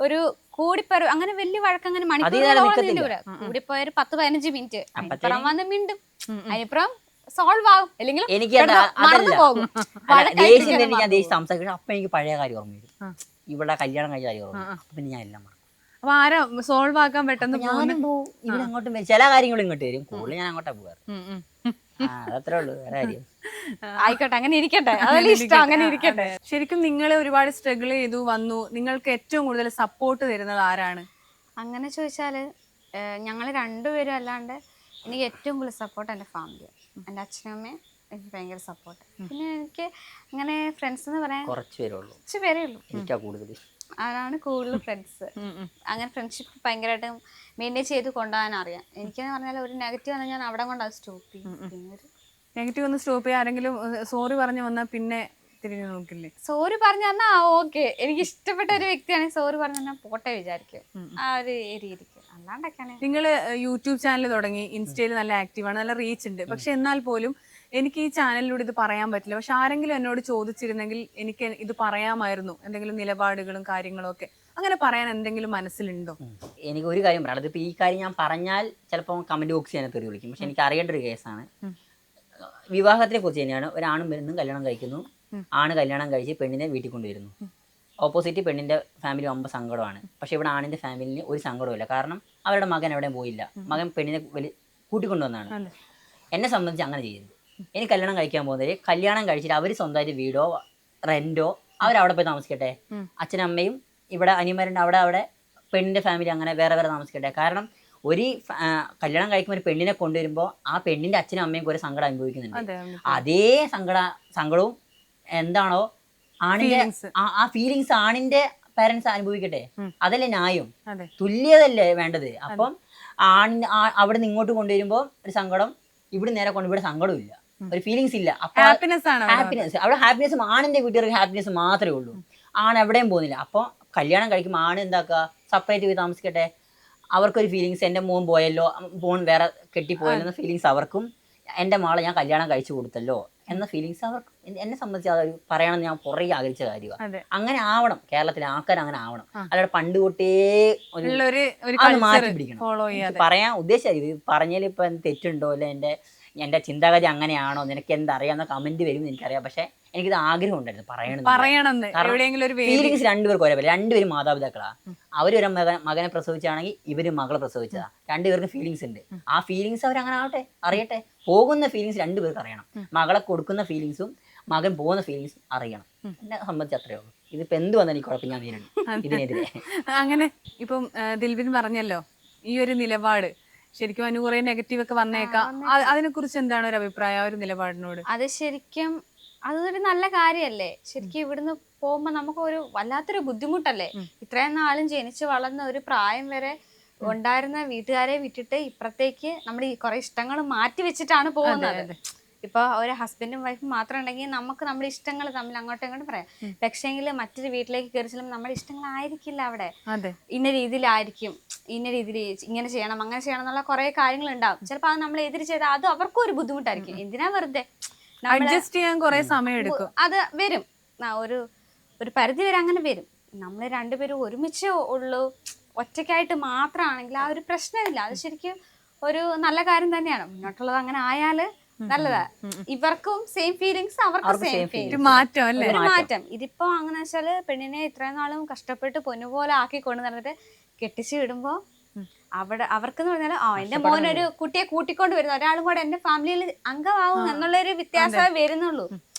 S1: ഒരു കൂടിപ്പോയ അങ്ങനെ വലിയ വഴക്കങ്ങനെ മണിക്കൂർ കൂടിപ്പോയ 10-15 മിനിറ്റ് അതിനപ്പുറം വന്ന് മിണ്ടും, അതിനപ്പുറം സോൾവ് ആവും. അല്ലെങ്കിൽ
S2: അപ്പൊ എനിക്ക് പഴയ കാര്യം ഓർമ്മ വരും, ഇവിടെ കല്യാണം കഴിച്ച കാര്യം ഓർമ്മ. പിന്നെ ഞാൻ എല്ലാം
S3: അപ്പൊ ആരാ സോൾവ് ആക്കാൻ പെട്ടെന്ന്
S2: ഇവിടെ അങ്ങോട്ടും വരും, ചില കാര്യങ്ങളും ഇങ്ങോട്ട് വരും. കൂടുതൽ ഞാൻ അങ്ങോട്ടാ പോകാറ്. അത്രേ ഉള്ളൂ, വേറെ കാര്യം.
S1: ആയിക്കോട്ടെ, അങ്ങനെ ഇരിക്കട്ടെ, ഇഷ്ടം അങ്ങനെ ഇരിക്കട്ടെ.
S3: ശരിക്കും നിങ്ങൾ ഒരുപാട് സ്ട്രഗിൾ ചെയ്തു വന്നു. നിങ്ങൾക്ക് ഏറ്റവും കൂടുതൽ സപ്പോർട്ട് തരുന്നത് ആരാണ്?
S1: അങ്ങനെ ചോദിച്ചാല് ഞങ്ങൾ രണ്ടുപേരും അല്ലാണ്ട് എനിക്ക് ഏറ്റവും കൂടുതൽ സപ്പോർട്ട് എൻ്റെ ഫാമിലിയാണ്. എൻ്റെ അച്ഛനും അമ്മയും എനിക്ക് ഭയങ്കര സപ്പോർട്ട്. പിന്നെ എനിക്ക് അങ്ങനെ ഫ്രണ്ട്സ് എന്ന് പറയാൻ കുറച്ച് പേരേ ഉള്ളൂ. അതാണ് കൂടുതൽ ഫ്രണ്ട്സ്. അങ്ങനെ ഫ്രണ്ട്ഷിപ്പ് ഭയങ്കരമായിട്ട് മെയിൻറ്റെയിൻ ചെയ്ത് കൊണ്ടുപോകാൻ അറിയാം. എനിക്കെന്ന് പറഞ്ഞാൽ ഒരു നെഗറ്റീവ് വന്നാൽ ഞാൻ അവിടെ കൊണ്ട് അത് സ്റ്റോപ്പ് ചെയ്യും. പിന്നെ ഒരു
S3: നെഗറ്റീവ് ഒന്ന് സ്റ്റോപ്പ് ചെയ്യാൻ ആരെങ്കിലും സോറി പറഞ്ഞു വന്നാൽ പിന്നെ തിരിഞ്ഞു നോക്കില്ലേ?
S1: സോറി പറഞ്ഞു തന്നാ ഓക്കെ, എനിക്ക് ഇഷ്ടപ്പെട്ട ഒരു വ്യക്തിയാണെങ്കിൽ സോറി പറഞ്ഞു തന്നാൽ പോട്ടെ വിചാരിക്കും. ആ ഒരു രീതിക്ക്. അല്ലാണ്ടൊക്കെയാണ്.
S3: നിങ്ങൾ യൂട്യൂബ് ചാനൽ തുടങ്ങി, ഇൻസ്റ്റയിൽ നല്ല ആക്റ്റീവാണ്, നല്ല റീച്ച് ഉണ്ട്. പക്ഷെ എന്നാൽ പോലും എനിക്ക് ഈ ചാനലിലൂടെ ഇത് പറയാൻ പറ്റില്ല. പക്ഷെ ആരെങ്കിലും എന്നോട് ചോദിച്ചിരുന്നെങ്കിൽ എനിക്ക് ഇത് പറയാമായിരുന്നു, എന്തെങ്കിലും നിലപാടുകളും കാര്യങ്ങളും ഒക്കെ. അങ്ങനെ പറയാൻ എന്തെങ്കിലും മനസ്സിലുണ്ടോ?
S2: എനിക്ക് ഒരു കാര്യം പറയാം. അതിപ്പോൾ ഈ കാര്യം ഞാൻ പറഞ്ഞാൽ ചിലപ്പോൾ കമന്റ് ബോക്സ് ചെയ്യാൻ തെറി വിളിക്കും. പക്ഷെ എനിക്ക് അറിയേണ്ട ഒരു കേസാണ്. വിവാഹത്തിനെ കുറിച്ച് തന്നെയാണ്. ഒരാണും വരുന്നും കല്യാണം കഴിക്കുന്നു, ആണ് കല്യാണം കഴിച്ച് പെണ്ണിനെ വീട്ടിൽ കൊണ്ടുവരുന്നു. ഓപ്പോസിറ്റ് പെണ്ണിന്റെ ഫാമിലി ആകുമ്പോൾ സങ്കടമാണ്. പക്ഷെ ഇവിടെ ആണിന്റെ ഫാമിലിന് ഒരു സങ്കടമില്ല. കാരണം അവരുടെ മകൻ എവിടെയും പോയില്ല, മകൻ പെണ്ണിനെ കൂട്ടിക്കൊണ്ടുവന്നാണ്. എന്നെ സംബന്ധിച്ച് അങ്ങനെ ചെയ്യരുത്. എനിക്ക് കല്യാണം കഴിക്കാൻ പോകുന്നത് കല്യാണം കഴിച്ചിട്ട് അവർ സ്വന്തമായിട്ട് വീടോ റെന്റോ അവരവിടെ പോയി താമസിക്കട്ടെ. അച്ഛനും അമ്മയും ഇവിടെ അനിയന്മാരുണ്ട്, അവിടെ പെണ്ണിന്റെ ഫാമിലി അങ്ങനെ വേറെ താമസിക്കട്ടെ. കാരണം ഒരു കല്യാണം കഴിക്കുമ്പോൾ ഒരു പെണ്ണിനെ കൊണ്ടുവരുമ്പോൾ ആ പെണ്ണിന്റെ അച്ഛനും അമ്മയും കുറെ സങ്കടം അനുഭവിക്കുന്നുണ്ട്. അതേ സങ്കടവും എന്താണോ ആണിന്റെ ആ ഫീലിങ്സ് ആണിന്റെ പാരന്റ്സ് അനുഭവിക്കട്ടെ. അതല്ലേ ന്യായം, തുല്യതല്ലേ വേണ്ടത്. അപ്പം അവിടെ നിന്ന് ഇങ്ങോട്ട് കൊണ്ടുവരുമ്പോൾ ഒരു സങ്കടം, ഇവിടെ നേരെ ഇവിടെ സങ്കടവും ഇല്ല, ഒരു ഫീലിങ്സ് ഇല്ല. അപ്പൊ ഹാപ്പിനെസ് അവിടെ ഹാപ്പിനെസ് ആണിന്റെ വീട്ടുകാർക്ക് ഹാപ്പിനെസ് മാത്രമേ ഉള്ളൂ. ആണ് എവിടെയും പോകുന്നില്ല. അപ്പോൾ കല്യാണം കഴിക്കുമ്പോൾ ആണ് എന്താക്കുക, സെപ്പറേറ്റ് പോയി താമസിക്കട്ടെ. അവർക്കൊരു ഫീലിങ്സ്, എൻ്റെ മോൻ പോയല്ലോ, മോൻ വേറെ കെട്ടിപ്പോയല്ലോ എന്ന ഫീലിങ്സ് അവർക്കും, എൻ്റെ മോളെ ഞാൻ കല്യാണം കഴിച്ചു കൊടുത്തല്ലോ എന്ന ഫീലിങ്സ് അവർക്ക്. എന്നെ സംബന്ധിച്ച് അതൊരു പറയണമെന്ന് ഞാൻ പുറകെ ആഗ്രഹിച്ച കാര്യമാണ്. അങ്ങനെ ആവണം, കേരളത്തിലെ ആൾക്കാർ അങ്ങനെ ആവണം. അല്ലാതെ പണ്ട് തൊട്ടേ അത് മാറ്റി പിടിക്കണം. പറയാൻ ഉദ്ദേശിച്ചത് ഇത് പറഞ്ഞാൽ ഇപ്പൊ തെറ്റുണ്ടോ അല്ലെ എൻ്റെ ചിന്താഗതി അങ്ങനെയാണോ, നിനക്ക് എന്തറിയാവുന്ന കമന്റ് വരും എനിക്കറിയാം. പക്ഷെ എനിക്കിത് ആഗ്രഹം ഉണ്ടായിരുന്നു പറയണം. ഫീലിങ്സ് രണ്ടുപേർക്കും ഒരേപോലെ, രണ്ടുപേരും മാതാപിതാക്കളാ. അവരൊരു മകനെ പ്രസവിച്ചാണെങ്കിൽ ഇവര് മകളെ പ്രസവിച്ചതാ. രണ്ടുപേർക്കും ഫീലിങ്സ് ഉണ്ട്. ആ ഫീലിങ്സ് അവരങ്ങനെ ആവട്ടെ, അറിയട്ടെ. പോകുന്ന ഫീലിങ്സ് രണ്ടുപേർക്ക് അറിയണം. മകളെ കൊടുക്കുന്ന ഫീലിങ്സും മകൻ പോകുന്ന ഫീലിങ്സും അറിയണം. എന്നെ സംബന്ധിച്ച് അത്രേ ഉള്ളൂ. ഇതിപ്പോ എന്ത് വന്നാലും ഈ കുഴപ്പം ഞാൻ നേരിടും ഇതിനെതിരെ.
S3: അങ്ങനെ ഇപ്പം ദിൽബിൻ പറഞ്ഞല്ലോ ഈ ഒരു നിലപാട്, ശരിക്കും അതിന് കുറെ നെഗറ്റീവ് ഒക്കെ വന്നേക്കാം. അതിനെ കുറിച്ച് എന്താണ് ഒരു അഭിപ്രായം, ഒരു നിലപാടിനോട്?
S1: അത് ശരിക്കും അതൊരു നല്ല കാര്യല്ലേ. ശരിക്കും ഇവിടുന്ന് പോകുമ്പോ നമുക്ക് ഒരു വല്ലാത്തൊരു ബുദ്ധിമുട്ടല്ലേ. ഇത്രയും നാളും ജനിച്ച് വളർന്ന ഒരു പ്രായം വരെ ഉണ്ടായിരുന്ന വീട്ടുകാരെ വിട്ടിട്ട് ഇപ്പുറത്തേക്ക് നമ്മുടെ ഈ കുറെ ഇഷ്ടങ്ങൾ മാറ്റി വെച്ചിട്ടാണ് പോകുന്നത്. ഇപ്പൊ ഒരു ഹസ്ബൻഡും വൈഫും മാത്രം ഉണ്ടെങ്കിൽ നമുക്ക് നമ്മുടെ ഇഷ്ടങ്ങൾ തമ്മിൽ അങ്ങോട്ടും ഇങ്ങോട്ടും പറയാം. പക്ഷേങ്കിൽ മറ്റൊരു വീട്ടിലേക്ക് കയറി ചെല്ലുമ്പോൾ നമ്മുടെ ഇഷ്ടങ്ങളായിരിക്കില്ല അവിടെ. ഇന്ന രീതിയിലായിരിക്കും, ഇന്ന രീതിയിൽ ഇങ്ങനെ ചെയ്യണം അങ്ങനെ ചെയ്യണം എന്നുള്ള കുറെ കാര്യങ്ങൾ ഉണ്ടാവും. ചിലപ്പോൾ അത് നമ്മൾ എതിര് ചെയ്താൽ അത് അവർക്കും ഒരു ബുദ്ധിമുട്ടായിരിക്കും. എന്തിനാ വെറുതെ
S3: അഡ്ജസ്റ്റ് ചെയ്യാൻ കുറെ സമയം എടുക്കും.
S1: അത് വരും, ഒരു പരിധി വരെ അങ്ങനെ വരും. നമ്മൾ രണ്ടുപേരും ഒരുമിച്ച് ഉള്ളൂ, ഒറ്റയ്ക്കായിട്ട് മാത്രമാണെങ്കിൽ ആ ഒരു പ്രശ്നമില്ല. അത് ശരിക്കും ഒരു നല്ല കാര്യം തന്നെയാണ്. മുന്നോട്ടുള്ളത് അങ്ങനെ ആയാല് നല്ലതാ. ഇവർക്കും സെയിം ഫീലിങ്സ്, അവർക്കും സെയിം ഫീലിങ്സ്. ഒരു മാറ്റം. ഇതിപ്പോ അങ്ങനെ വെച്ചാല് പെണ്ണിനെ ഇത്രയും നാളും കഷ്ടപ്പെട്ട് പൊന്നുപോലെ ആക്കി കൊണ്ട് നടന്നിട്ട് കെട്ടിച്ച് വിടുമ്പോ അവിടെ അവർക്കെന്ന് പറഞ്ഞാൽ എന്റെ മോനൊരു കുട്ടിയെ കൂട്ടിക്കൊണ്ട് വരുന്നു, ഒരാളും കൂടെ എന്റെ ഫാമിലിയിൽ അംഗമാവും എന്നുള്ളൊരു വ്യത്യാസമേ വരുന്നുള്ളൂ.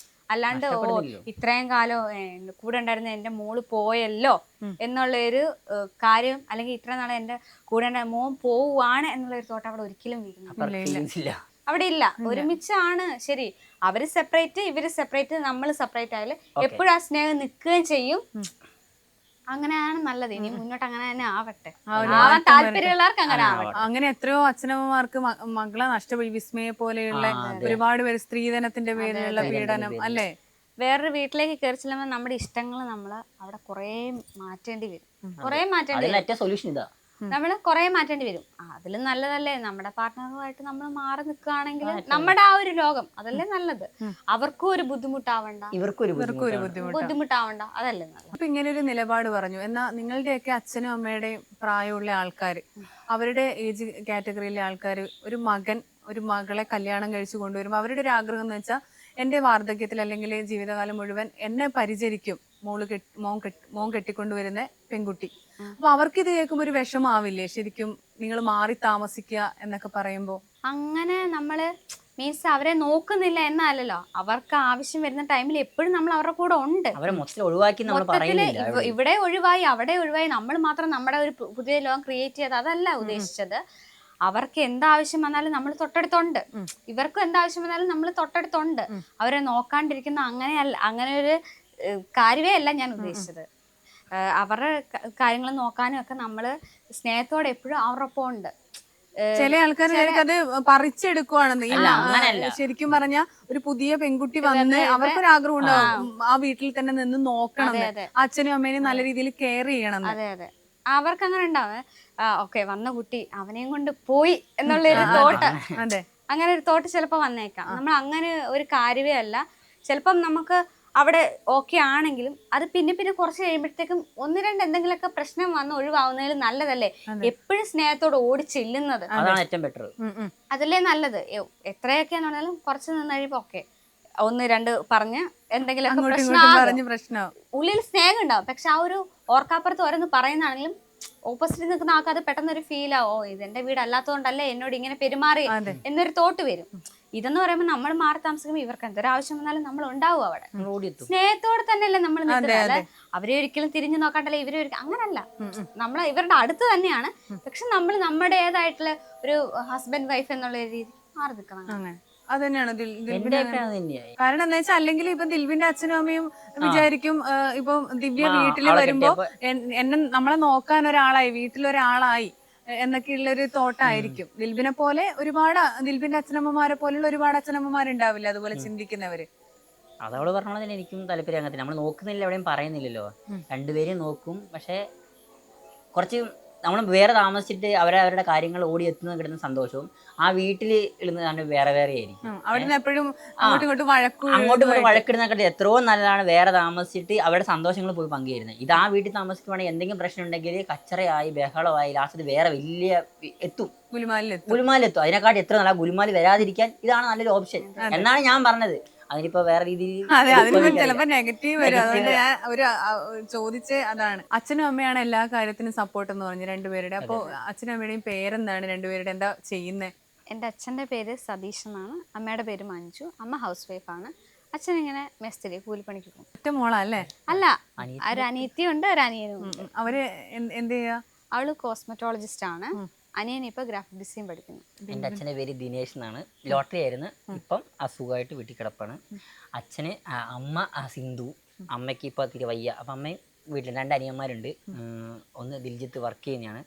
S1: അല്ലാണ്ട് ഇത്രയും കാലം കൂടെ ഉണ്ടായിരുന്ന എന്റെ മോള് പോയല്ലോ എന്നുള്ളൊരു കാര്യം, അല്ലെങ്കിൽ ഇത്രയും നാളെ എന്റെ കൂടെ മോൻ പോവുകയാണ് എന്നുള്ളൊരു തോട്ട് അവിടെ ഒരിക്കലും വരുന്നില്ല. അവിടെ ഇല്ല. ഒരുമിച്ചാണ്. ശരി, അവര് സെപ്പറേറ്റ്, ഇവര് സെപ്പറേറ്റ്, നമ്മൾ സെപ്പറേറ്റ് ആയാലും എപ്പോഴും ആ സ്നേഹം നിൽക്കുകയും ചെയ്യും. അങ്ങനെയാണ് നല്ലത്. ഇനി മുന്നോട്ട് അങ്ങനെ തന്നെ ആവട്ടെ. ആവാൻ താല്പര്യമുള്ളവർക്ക് അങ്ങനെ ആവട്ടെ.
S3: അങ്ങനെ എത്രയോ അച്ഛനമ്മമാർക്ക് മകളെ നഷ്ടപ്പെട്ടു. വിസ്മയെ പോലെയുള്ള ഒരുപാട് പേര് സ്ത്രീധനത്തിന്റെ പേരിലുള്ള പീഡനം അല്ലേ.
S1: വേറൊരു വീട്ടിലേക്ക് കയറി ചെല്ലുമ്പോൾ നമ്മുടെ ഇഷ്ടങ്ങൾ നമ്മള് അവിടെ കുറെ മാറ്റേണ്ടി വരും. കുറെ മാറ്റേണ്ടി വരും.
S2: സൊല്യൂഷൻ ഇതാ,
S1: നമ്മള് കുറെ മാറ്റേണ്ടി വരും. അതിലും നല്ലതല്ലേ നമ്മുടെ പാർട്ട്ണറുമായിട്ട് നമ്മൾ മാറി നിൽക്കുകയാണെങ്കിൽ നമ്മുടെ ആ ഒരു ലോകം, അതല്ലേ നല്ലത്. അവർക്കും ഒരു ബുദ്ധിമുട്ടാവണ്ട, ഇവർക്കും ഒരു ബുദ്ധിമുട്ടാവണ്ട, അതല്ലേ നല്ലത്.
S3: അപ്പൊ ഇങ്ങനെ ഒരു നിലപാട് പറഞ്ഞു. എന്നാൽ നിങ്ങളുടെയൊക്കെ അച്ഛനും അമ്മയുടെയും പ്രായമുള്ള ആൾക്കാർ, അവരുടെ ഏജ് കാറ്റഗറിയിലെ ആൾക്കാർ ഒരു മകളെ കല്യാണം കഴിച്ചു കൊണ്ടുവരുമ്പോൾ അവരുടെ ഒരു ആഗ്രഹം എന്ന് വെച്ചാൽ എന്റെ വാർദ്ധക്യത്തിൽ അല്ലെങ്കിൽ ജീവിതകാലം മുഴുവൻ എന്നെ പരിചരിക്കും മോൻ കെട്ടിക്കൊണ്ടുവരുന്ന പെൺകുട്ടി. അപ്പൊ അവർക്ക് ഇത് കേൾക്കുമ്പോ ഒരു വിഷമാവില്ലേ ശരിക്കും, നിങ്ങൾ മാറി താമസിക്കുക എന്നൊക്കെ പറയുമ്പോ?
S1: അങ്ങനെ നമ്മള് മീൻസ് അവരെ നോക്കുന്നില്ല എന്നല്ലല്ലോ, അവർക്ക് ആവശ്യം വരുന്ന ടൈമിൽ എപ്പോഴും നമ്മൾ അവരുടെ കൂടെ ഉണ്ട്. മൊത്തത്തില് ഇവിടെ ഒഴിവായി അവിടെ ഒഴിവായി നമ്മൾ മാത്രം നമ്മുടെ ഒരു പുതിയ ലോകം ക്രിയേറ്റ് ചെയ്ത് അതല്ല ഉദ്ദേശിച്ചത്. അവർക്ക് എന്താവശ്യം വന്നാലും നമ്മൾ തൊട്ടടുത്തുണ്ട്, ഇവർക്കും എന്താവശ്യം വന്നാലും നമ്മൾ തൊട്ടടുത്തുണ്ട്. അവരെ നോക്കാണ്ടിരിക്കുന്ന അങ്ങനെ ഒരു കാര്യമേ അല്ല ഞാൻ ഉദ്ദേശിച്ചത്. അവരുടെ കാര്യങ്ങൾ നോക്കാനും ഒക്കെ നമ്മള് സ്നേഹത്തോടെ എപ്പോഴും അവരൊപ്പം ഉണ്ട്.
S3: ചില ആൾക്കാർ അത് പറിച്ചെടുക്കുവാണെന്ന്. ശരിക്കും പറഞ്ഞ ഒരു പുതിയ പെൺകുട്ടി വന്ന് അവർക്കൊരാഗ്രഹം ഉണ്ടാവും ആ വീട്ടിൽ തന്നെ നിന്ന് നോക്കണം, അച്ഛനും അമ്മേനെയും നല്ല രീതിയിൽ കെയർ ചെയ്യണം.
S1: അതെ അതെ, അവർക്ക് അങ്ങനെ ഉണ്ടാവും. ഓക്കെ, വന്ന കുട്ടി അവനെയും കൊണ്ട് പോയി എന്നുള്ളൊരു തോട്ട്, അങ്ങനെ ഒരു തോട്ട് ചിലപ്പോ വന്നേക്കാം. നമ്മൾ അങ്ങനെ ഒരു കാര്യമേ അല്ല. ചിലപ്പം നമുക്ക് അവിടെ ഓക്കെ ആണെങ്കിലും അത് പിന്നെ കുറച്ച് കഴിയുമ്പോഴത്തേക്കും ഒന്ന് രണ്ട് എന്തെങ്കിലുമൊക്കെ പ്രശ്നം വന്ന് ഒഴിവാവുന്നതിൽ നല്ലതല്ലേ എപ്പോഴും സ്നേഹത്തോട് ഓടി ചെല്ലുന്നത്. അതല്ലേ നല്ലത്. എത്രയൊക്കെയാന്ന് പറഞ്ഞാലും കുറച്ച് നിന്ന് കഴിയുമ്പോ ഓക്കെ ഒന്ന് രണ്ട് പറഞ്ഞ് എന്തെങ്കിലുമൊക്കെ
S3: അങ്ങോട്ടും
S1: പ്രശ്നം
S3: ഇങ്ങോട്ടും പറഞ്ഞ് പ്രശ്നമാവും.
S1: ഉള്ളിൽ സ്നേഹം ഉണ്ടാവും, പക്ഷെ ആ ഒരു ഓർക്കാപ്പുറത്ത് ഓരോന്ന് പറയുന്നതാണെങ്കിലും ഓപ്പോസിറ്റ് നിൽക്കുന്ന ആൾക്ക് അത് പെട്ടെന്ന് ഒരു ഫീൽ ആവോ, ഇതെന്റെ വീട് അല്ലാത്തതുകൊണ്ടല്ലേ എന്നോട് ഇങ്ങനെ പെരുമാറി എന്നൊരു തോട്ട് വരും. ഇതെന്ന് പറയുമ്പോൾ നമ്മൾ മാറി താമസിക്കുമ്പോൾ ഇവർക്ക് എന്തൊരു ആവശ്യം വന്നാലും നമ്മൾ ഉണ്ടാവും അവിടെ. സ്നേഹത്തോടെ തന്നെയല്ലേ നമ്മൾ നിൽക്കുന്നത്. അല്ലെ അവരെ ഒരിക്കലും തിരിഞ്ഞു നോക്കാണ്ടല്ലേ ഇവരെ അങ്ങനല്ല, നമ്മൾ ഇവരുടെ അടുത്ത് തന്നെയാണ്. പക്ഷെ നമ്മൾ നമ്മുടേതായിട്ടുള്ള ഒരു ഹസ്ബൻഡ് വൈഫ് എന്നുള്ള രീതി മാറി നിൽക്കണം.
S3: അത് തന്നെയാണ് കാരണം എന്താ വെച്ചാൽ അല്ലെങ്കിൽ ഇപ്പൊ ദിൽവിന്റെ അച്ഛനും അമ്മയും വിചാരിക്കും ഇപ്പൊ ദിവ്യ വീട്ടില് വരുമ്പോ എന്നെ നമ്മളെ നോക്കാൻ ഒരാളായി, വീട്ടിലൊരാളായി എന്നൊക്കെയുള്ള ഒരു തോട്ടായിരിക്കും. ദിൽബിനെ പോലെ ഒരുപാട്, ദിൽബിന്റെ അച്ഛനമ്മമാരെ പോലുള്ള ഒരുപാട് അച്ഛനമ്മമാരുണ്ടാവില്ല അതുപോലെ ചിന്തിക്കുന്നവര്.
S2: അതവള് പറഞ്ഞതിൽ എനിക്കും താല്പര്യം അങ്ങനത്തെ. നമ്മൾ നോക്കുന്നില്ല, എവിടെയും പറയുന്നില്ലല്ലോ, രണ്ടുപേരും നോക്കും. പക്ഷെ കുറച്ച് നമ്മൾ വേറെ താമസിച്ചിട്ട് അവരുടെ കാര്യങ്ങൾ ഓടി എത്തുന്ന കിട്ടുന്ന സന്തോഷവും ആ വീട്ടിൽ ഇടുന്ന വേറെ വേറെ ആയിരിക്കും. അങ്ങോട്ടും വഴക്കിടുന്നൊക്കെ എത്രയോ നല്ലതാണ് വേറെ താമസിച്ചിട്ട് അവരുടെ സന്തോഷങ്ങൾ പോയി പങ്കുചേരുന്നത്. ഇത് ആ വീട്ടിൽ താമസിക്കുവാണെങ്കിൽ എന്തെങ്കിലും പ്രശ്നം ഉണ്ടെങ്കിൽ കച്ചറയായി ബഹളമായി ലാസ്റ്റ് വേറെ വലിയ ഗുലുമാലെത്തും. അതിനെക്കാട്ടി എത്ര നല്ല ഗുലുമാല് വരാതിരിക്കാൻ ഇതാണ് നല്ലൊരു ഓപ്ഷൻ എന്നാണ് ഞാൻ പറഞ്ഞത്. അതിനിപ്പോ വേറെ രീതിയിൽ
S3: ചിലപ്പോ നെഗറ്റീവ് വരും. അതുകൊണ്ട് ഞാൻ ഒരു ചോദിച്ചേ അതാണ്. അച്ഛനും അമ്മയാണ് എല്ലാ കാര്യത്തിനും സപ്പോർട്ട് എന്ന് പറഞ്ഞു രണ്ടുപേരുടെ. അപ്പൊ അച്ഛനും അമ്മയുടെയും പേരെന്താണ്, രണ്ടുപേരുടെ എന്താ ചെയ്യുന്നേ?
S1: എൻ്റെ അച്ഛൻ്റെ പേര് സതീഷ് എന്നാണ്, അമ്മയുടെ പേര് മഞ്ജു. അമ്മ ഹൗസ് വൈഫാണ്. അച്ഛൻ ഇങ്ങനെ മെസ്തിരി കൂലിപ്പണിക്ക് പോകും.
S3: ഒറ്റ മോളാ അല്ലേ?
S1: അല്ല, ഒരു അനിയത്തിയുണ്ട്, ഒരു അനിയനും ഉണ്ട്.
S3: അവര് എന്ത് ചെയ്യാ?
S1: അവള് കോസ്മെറ്റോളജിസ്റ്റ് ആണ്. അനിയൻ ഇപ്പൊ ഗ്രാഫിക് ഡിസൈൻ പഠിക്കുന്നു.
S2: എൻ്റെ അച്ഛൻ്റെ പേര് ദിനേശ് എന്നാണ്. ലോട്ടറി ആയിരുന്നു, ഇപ്പം അസുഖമായിട്ട് വീട്ടിൽ കിടപ്പാണ്. അച്ഛന് അമ്മ സിന്ധു, അമ്മയ്ക്ക് ഇപ്പോൾ തിരി വയ്യ. അപ്പം അമ്മയും വീട്ടിൽ 2 അനിയന്മാരുണ്ട്. ഒന്ന് ദിൽജിത്ത് വർക്ക് ചെയ്യുന്നതാണ്,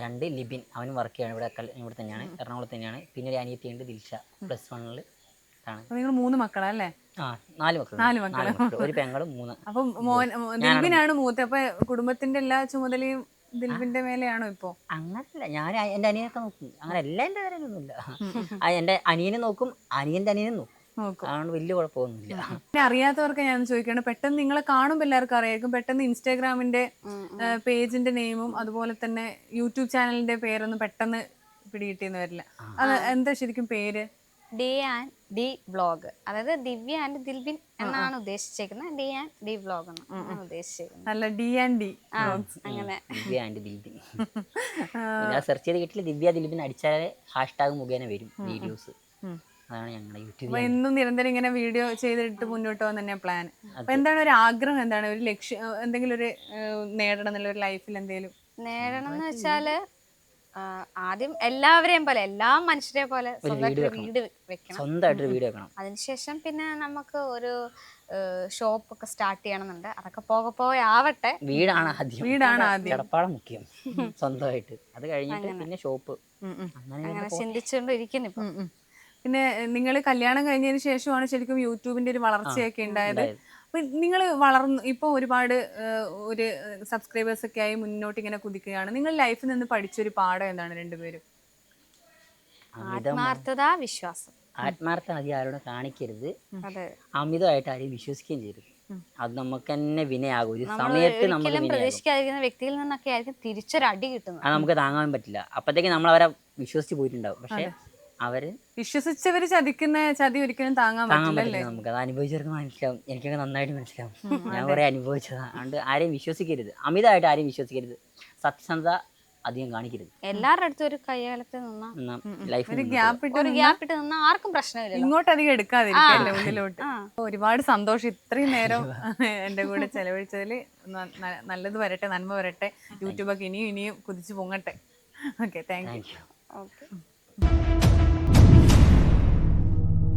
S2: 2 ലിബിൻ അവനും വർക്ക് ചെയ്യാണ് ഇവിടെ തന്നെയാണ്, എറണാകുളത്ത് തന്നെയാണ്. പിന്നെ ഒരു അനിയത്തിയുണ്ട് ദിൽഷ, +1 ആണ്.
S3: നിങ്ങൾ 3 മക്കളാ അല്ലേ?
S2: 4 മക്കൾ, ഒരു പെങ്ങളും 3.
S3: അപ്പൊ ദിൽബിനാണ് മൂത്ത. അപ്പൊ കുടുംബത്തിന്റെ എല്ലാ ചുമതലയും ദിൽബിന്റെ മേലെയാണോ ഇപ്പൊ?
S2: അങ്ങനല്ല, ഞാൻ എൻ്റെ അനിയനൊക്കെ നോക്കും. അങ്ങനെ എല്ലാം എൻ്റെ പേരൊന്നുമില്ല. എൻ്റെ അനിയനെ നോക്കും, അനിയൻ്റെ അനിയനും നോക്കും. അതുകൊണ്ട് വലിയ കുഴപ്പമൊന്നുമില്ല.
S3: അറിയാത്തവർക്ക് ഞാൻ ചോദിക്കുകയാണ്, പെട്ടെന്ന് നിങ്ങളെ കാണുമ്പോൾ എല്ലാവർക്കും അറിയായിരിക്കും, പെട്ടെന്ന് ഇൻസ്റ്റാഗ്രാമിന്റെ പേജിന്റെ നെയിമും അതുപോലെ തന്നെ യൂട്യൂബ് ചാനലിന്റെ പേരൊന്നും പെട്ടെന്ന് പിടികിട്ടിയെന്ന് വരില്ല. അത് എന്താ ശരിക്കും പേര്?
S1: D&D വ്ലോഗ്, അതായത് ദിവ്യ ആൻഡ് ദിൽബിൻ എന്നാണ് ഉദ്ദേശിച്ചേക്കുന്നത്. D&D വ്ലോഗ് എന്നാണ് ഉദ്ദേശിച്ചേക്കുന്നത്.
S3: അല്ല, D&D
S1: അങ്ങനെ.
S2: ദിവ്യ ആൻഡ് ദിൽബിൻ സെർച്ച് ചെയ്ത് കിട്ടില്ല. ദിവ്യ ദിൽബിൻ അടിച്ചാലേ ഹാഷ്ടാഗ് മുഖേന വരും വീഡിയോസ്. അതാണ് ഞങ്ങളുടെ യൂട്യൂബ്.
S3: എന്നും നിരന്തരം ഇങ്ങനെ വീഡിയോ ചെയ്തിട്ട് മുന്നോട്ട് പോകാൻ തന്നെയാണ് പ്ലാൻ. അപ്പൊ എന്താണ് ഒരു ആഗ്രഹം, എന്താണ് ഒരു ലക്ഷ്യം, എന്തെങ്കിലും ഒരു നേടണം എന്നുള്ള ഒരു ലൈഫിൽ എന്തെങ്കിലും
S1: നേടണം എന്ന് വെച്ചാല് ആദ്യം എല്ലാവരെയും പോലെ, എല്ലാ മനുഷ്യരെ പോലെ വീട് വെക്കണം,
S2: സ്വന്തമായിട്ടൊരു വീട് വെക്കണം.
S1: അതിനുശേഷം പിന്നെ നമുക്ക് ഒരു ഷോപ്പ് ഒക്കെ സ്റ്റാർട്ട് ചെയ്യണമെന്നുണ്ട്. അതൊക്കെ പോകെ ആവട്ടെ.
S2: വീടാണ് ആദ്യം, കിടപ്പാടം മുഖ്യം, സ്വന്തമായിട്ട്. അത് കഴിഞ്ഞിട്ട് പിന്നെ ഷോപ്പ്.
S1: അങ്ങനെ ചിന്തിച്ചുകൊണ്ടിരിക്കുന്നു ഇപ്പൊ.
S3: പിന്നെ നിങ്ങൾ കല്യാണം കഴിഞ്ഞതിന് ശേഷമാണ് ശരിക്കും യൂട്യൂബിന്റെ ഒരു വളർച്ചയൊക്കെ ഉണ്ടായത്. അപ്പൊ നിങ്ങൾ വളർന്നു ഇപ്പൊ ഒരുപാട് ഒരു സബ്സ്ക്രൈബേഴ്സ് ഒക്കെ ആയി മുന്നോട്ട് ഇങ്ങനെ കുതിക്കുകയാണ്. നിങ്ങൾ ലൈഫിൽ നിന്ന് പഠിച്ചൊരു പാഠം എന്താണ് രണ്ടുപേരും?
S1: ആത്മാർത്ഥത, വിശ്വാസം.
S2: ആത്മാർത്ഥത അധികം ആരോടും കാണിക്കരുത്, അമിതമായിട്ട് ആരെയും വിശ്വസിക്കുകയും ചെയ്യരുത്. അത് നമുക്ക് തന്നെ വിനയാകും. ഒരു സമയത്ത് നമ്മൾ
S1: പ്രതീക്ഷിക്കാതിരിക്കുന്ന വ്യക്തിയിൽ നിന്നൊക്കെ ആയിരിക്കും തിരിച്ചൊരടി കിട്ടുന്നത്.
S2: അത് നമുക്ക് താങ്ങാൻ പറ്റില്ല. അപ്പത്തേക്ക് നമ്മൾ അവരെ വിശ്വസിച്ച് പോയിട്ടുണ്ടാവും. പക്ഷെ അവര്
S3: വിശ്വസിച്ചവര് ചതിക്കുന്ന ചതി ഒരിക്കലും താങ്ങാൻ പറ്റില്ല.
S2: നമുക്ക് അത് അനുഭവിച്ചവർക്ക് മനസ്സിലാവും. എനിക്കൊക്കെ നന്നായിട്ട് മനസ്സിലാവും. ഞാൻ കുറെ അനുഭവിച്ചതാണ്. അതുകൊണ്ട് ആരെയും വിശ്വസിക്കരുത്, അമിതമായിട്ട് ആരെയും വിശ്വസിക്കരുത്. സത്യസന്ധത അധികം കാണിക്കരുത്.
S1: എല്ലാവരുടെ അടുത്തും ഒരു കൈകാലത്ത്
S2: ലൈഫിൽ
S1: ഗ്യാപ്പിട്ട് നിന്നാ ആർക്കും പ്രശ്നമില്ല.
S3: ഇങ്ങോട്ട് അധികം എടുക്കാതിരിക്കല്ലേ ഉള്ളിലോട്ട്. ഒരുപാട് സന്തോഷം ഇത്രയും നേരം എന്റെ കൂടെ ചെലവഴിച്ചതിൽ. നല്ലത് വരട്ടെ, നന്മ വരട്ടെ. യൂട്യൂബൊക്കെ ഇനിയും കുതിച്ചു പൊങ്ങട്ടെ. Okay, thank you.